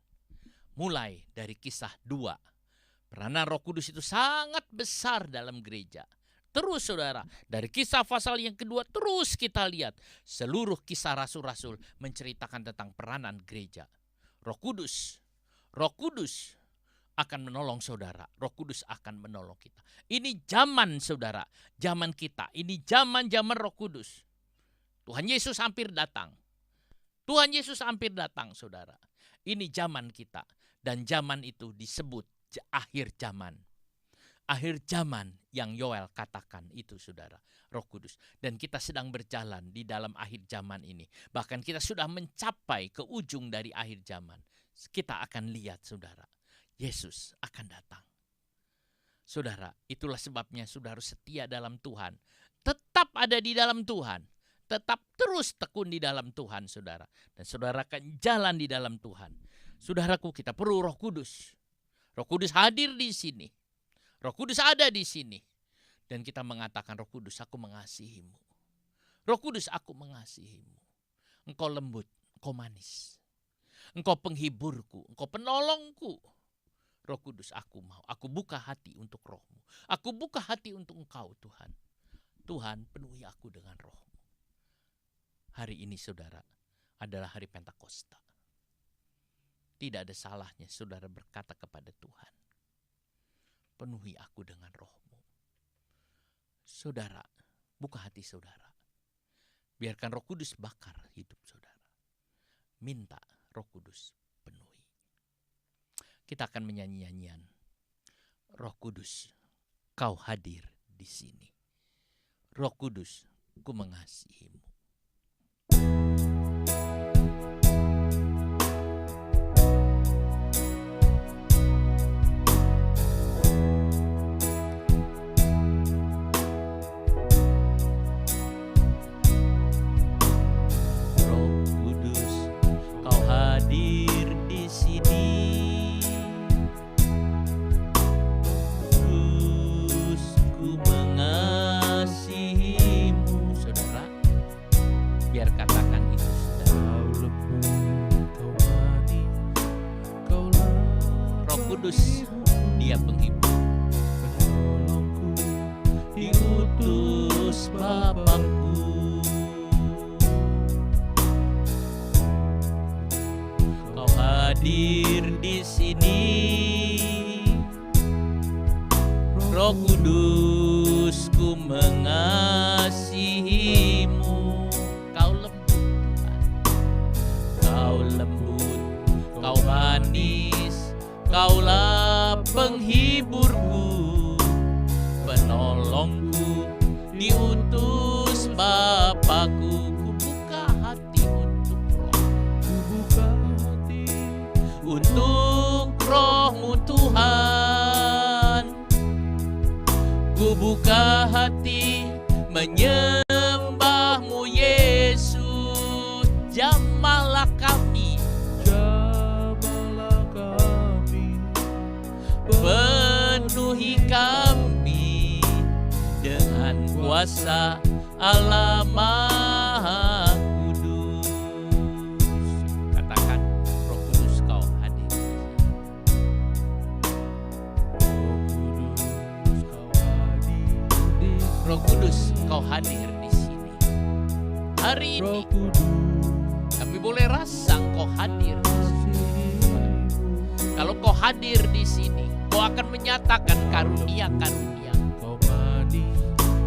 Mulai dari Kisah 2, peranan Roh Kudus itu sangat besar dalam gereja. Terus saudara, dari Kisah pasal yang kedua terus kita lihat seluruh kisah rasul-rasul menceritakan tentang peranan gereja. Roh Kudus akan menolong saudara. Roh Kudus akan menolong kita. Ini zaman saudara, zaman kita. Ini zaman-zaman Roh Kudus. Tuhan Yesus hampir datang. Tuhan Yesus hampir datang saudara. Ini zaman kita. Dan zaman itu disebut akhir zaman. Akhir zaman yang Yoel katakan itu saudara, Roh Kudus. Dan kita sedang berjalan di dalam akhir zaman ini. Bahkan kita sudah mencapai ke ujung dari akhir zaman. Kita akan lihat saudara, Yesus akan datang. Saudara, itulah sebabnya saudara setia dalam Tuhan. Tetap ada di dalam Tuhan. Tetap terus tekun di dalam Tuhan saudara. Dan saudara akan jalan di dalam Tuhan. Saudaraku, kita perlu Roh Kudus. Roh Kudus hadir di sini. Roh Kudus ada di sini. Dan kita mengatakan, Roh Kudus, aku mengasihimu. Roh Kudus, aku mengasihimu. Engkau lembut, engkau manis. Engkau penghiburku, engkau penolongku. Roh Kudus, aku mau. Aku buka hati untuk rohmu. Aku buka hati untuk engkau, Tuhan. Tuhan, penuhi aku dengan rohmu. Hari ini, saudara, adalah hari Pentakosta. Tidak ada salahnya saudara berkata kepada Tuhan, penuhi aku dengan rohmu. Saudara, buka hati saudara. Biarkan Roh Kudus bakar hidup saudara. Minta Roh Kudus penuh. kita akan menyanyi nyanyian. Roh Kudus, Kau hadir di sini. Roh Kudus, ku mengasihimu. Dia penghibur, diutus Bapakku. Kau hadir di sini, Roh Kudus, ku mengasihimu. Kau lembut, Kau lembut, Kau manis, Kaulah penghiburku, penolongku, diutus Bapakku. Ku buka hati untuk Roh, ku buka hati untuk Roh-Mu Tuhan. Ku buka hati menyembah-Mu Yesus. Jamahlah kami, penuhi kami dengan kuasa Allah Maha Kudus. Katakan, Roh Kudus, Kau hadir. Roh Kudus, Kau hadir di sini. Hari ini kami boleh rasa Engkau hadir di sini. Kalau Kau hadir di sini, Kau akan menyatakan karunia-karunia.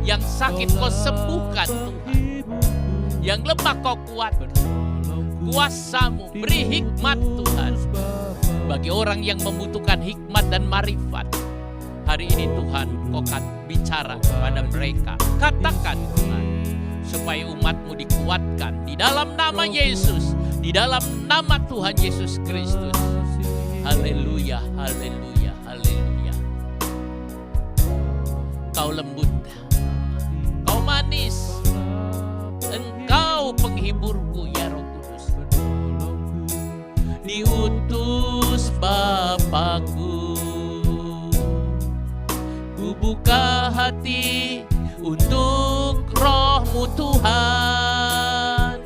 Yang sakit Kau sembuhkan Tuhan. Yang lemah Kau kuatkan. Kuasa-Mu beri hikmat Tuhan. Bagi orang yang membutuhkan hikmat dan marifat, hari ini Tuhan, Kau akan bicara kepada mereka. Katakan Tuhan, supaya umat-Mu dikuatkan di dalam nama Yesus, di dalam nama Tuhan Yesus Kristus. Haleluya, haleluya, haleluya. Kau lembut, Kau manis, Engkau penghiburku ya Roh Kudus. Diutus Bapakku, ku buka hati untuk Roh-Mu Tuhan.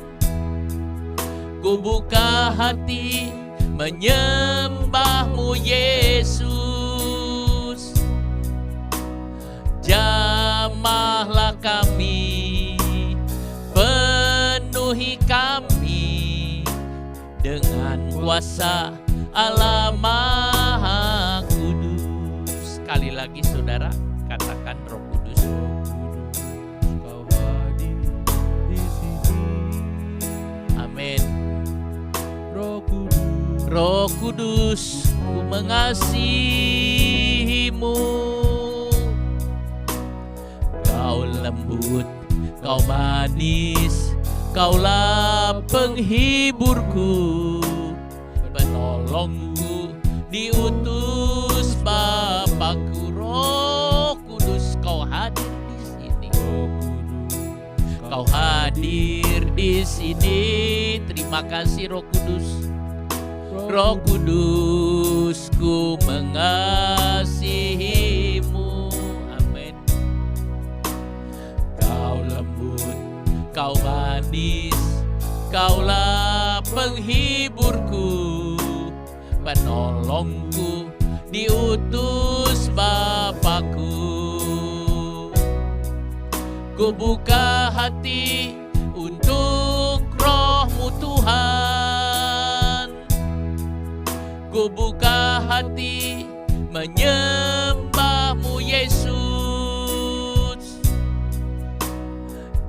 Ku buka hati menyembah-Mu Yesus. Jamahlah kami, penuhi kami dengan kuasa Allah Maha Kudus. Sekali lagi saudara, katakan, Roh Kudus, Kau hadir di sini. Amin. Roh Kudus, ku mengasihimu. Kau lembut, Kau manis, Kaulah penghiburku, penolongku, diutus Bapakku. Roh Kudus, Kau hadir di sini. Kau hadir di sini. Terima kasih Roh Kudus. Roh Kudus, ku mengasihimu. Amin. Kau lembut, Kau manis, Kaulah penghiburku, penolongku, diutus Bapakku. Ku buka hati untuk Roh-Mu Tuhan. Ku buka hati menyembah-Mu Yesus.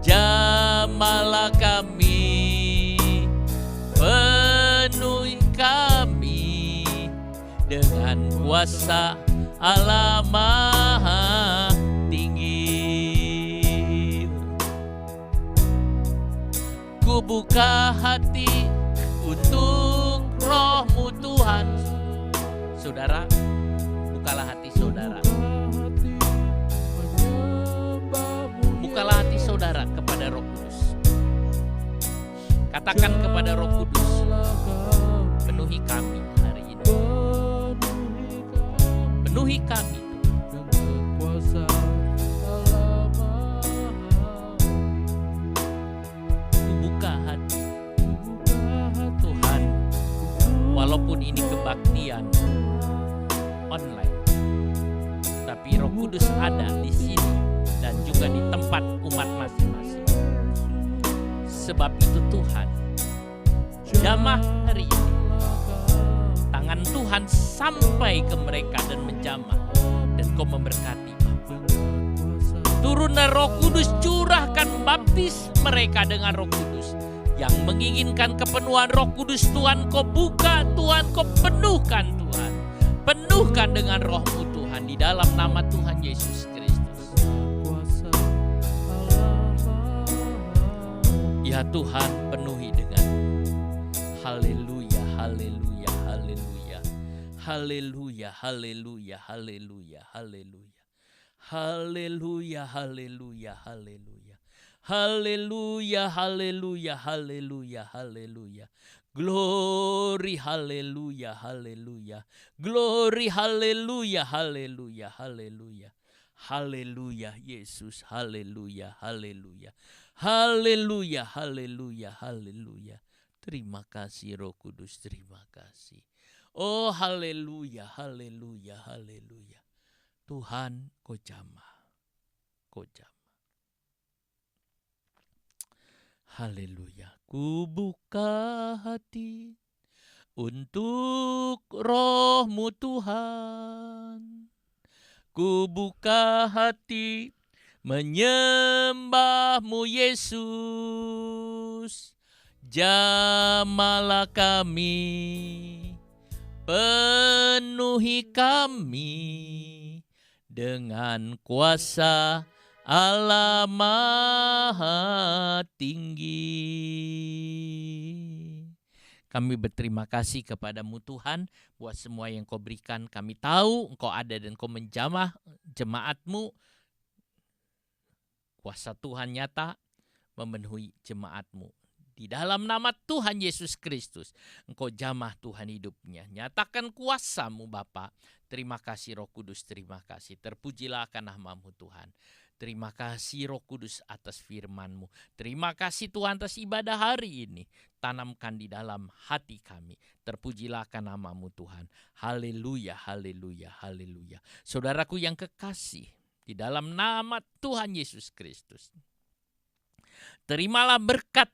Jamahlah kami, penuhi kami dengan kuasa Allah Maha Tinggi. Ku buka hati untuk Roh-Mu Tuhan. Saudara, bukalah hati saudara. Bukalah hati saudara kepada Roh Kudus. Katakan kepada Roh Kudus, penuhi kami hari ini. Penuhi kami. Buka hati. Tuhan, walaupun ini kebaktian online, tapi Roh Kudus ada di sini dan juga di tempat umat masing-masing. Sebab itu Tuhan, jamah hari ini, tangan Tuhan sampai ke mereka dan menjamah, dan Kau memberkati Bapa. Turunlah Roh Kudus, curahkan baptis mereka dengan Roh Kudus. Yang menginginkan kepenuhan Roh Kudus, Tuhan Kau buka, Tuhan Kau penuhkan Tuhan. Penuhkan dengan Roh-Mu Tuhan, di dalam nama Tuhan Yesus Kristus. Ya Tuhan, penuhi dengan haleluya, haleluya, haleluya. Haleluya, haleluya, haleluya, haleluya. Haleluya, haleluya, haleluya. Haleluya, haleluya, haleluya, haleluya. Glory, haleluya, haleluya. Glory, haleluya, haleluya, haleluya. Haleluya, Yesus, haleluya, haleluya. Haleluya, haleluya, haleluya. Terima kasih Roh Kudus, terima kasih. Oh haleluya, haleluya, haleluya. Tuhan, Kau jamah, Kau jamah. Haleluya. Ku buka hati untuk Roh-Mu Tuhan. Ku buka hati menyembah-Mu Yesus. Jamahlah kami, penuhi kami dengan kuasa Allah Maha Tinggi. Kami berterima kasih kepadamu Tuhan, buat semua yang Kau berikan. Kami tahu Engkau ada dan Kau menjamah jemaat-Mu. Kuasa Tuhan nyata memenuhi jemaat-Mu. Di dalam nama Tuhan Yesus Kristus, Engkau jamah Tuhan hidupnya. Nyatakan kuasa-Mu Bapa. Terima kasih Roh Kudus, terima kasih. Terpujilah akan nama-Mu Tuhan. Terima kasih Roh Kudus atas firman-Mu. Terima kasih Tuhan atas ibadah hari ini. Tanamkan di dalam hati kami. Terpujilah akan nama-Mu Tuhan. Haleluya, haleluya, haleluya. Saudaraku yang kekasih, di dalam nama Tuhan Yesus Kristus, terimalah berkat,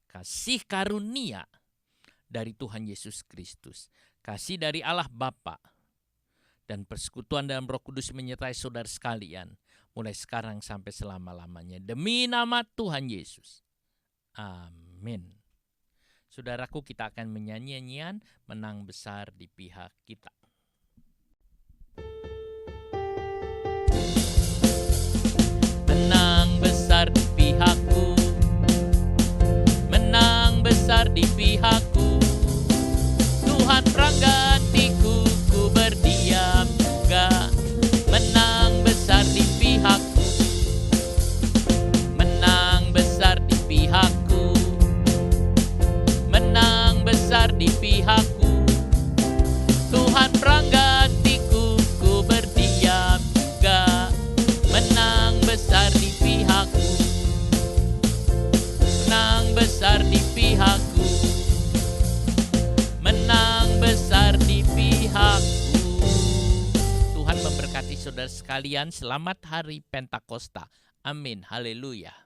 kasih karunia dari Tuhan Yesus Kristus. Kasih dari Allah Bapa dan persekutuan dalam Roh Kudus menyertai saudara sekalian, mulai sekarang sampai selama-lamanya. Demi nama Tuhan Yesus. Amin. Saudaraku, kita akan menyanyi nyanyian Menang Besar di Pihak Kita. Menang besar di pihakku, menang besar di pihakku. Tuhan pranggatiku, ku berdiam juga. Menang besar di pihakku, menang besar di pihakku, menang besar di pihakku. Tuhan pranggatiku, ku berdiam juga. Menang besar di pihakku, menang besar di pihakku, menang besar di pihakku. Tuhan memberkati saudara sekalian. Selamat hari Pentakosta. Amin. Haleluya.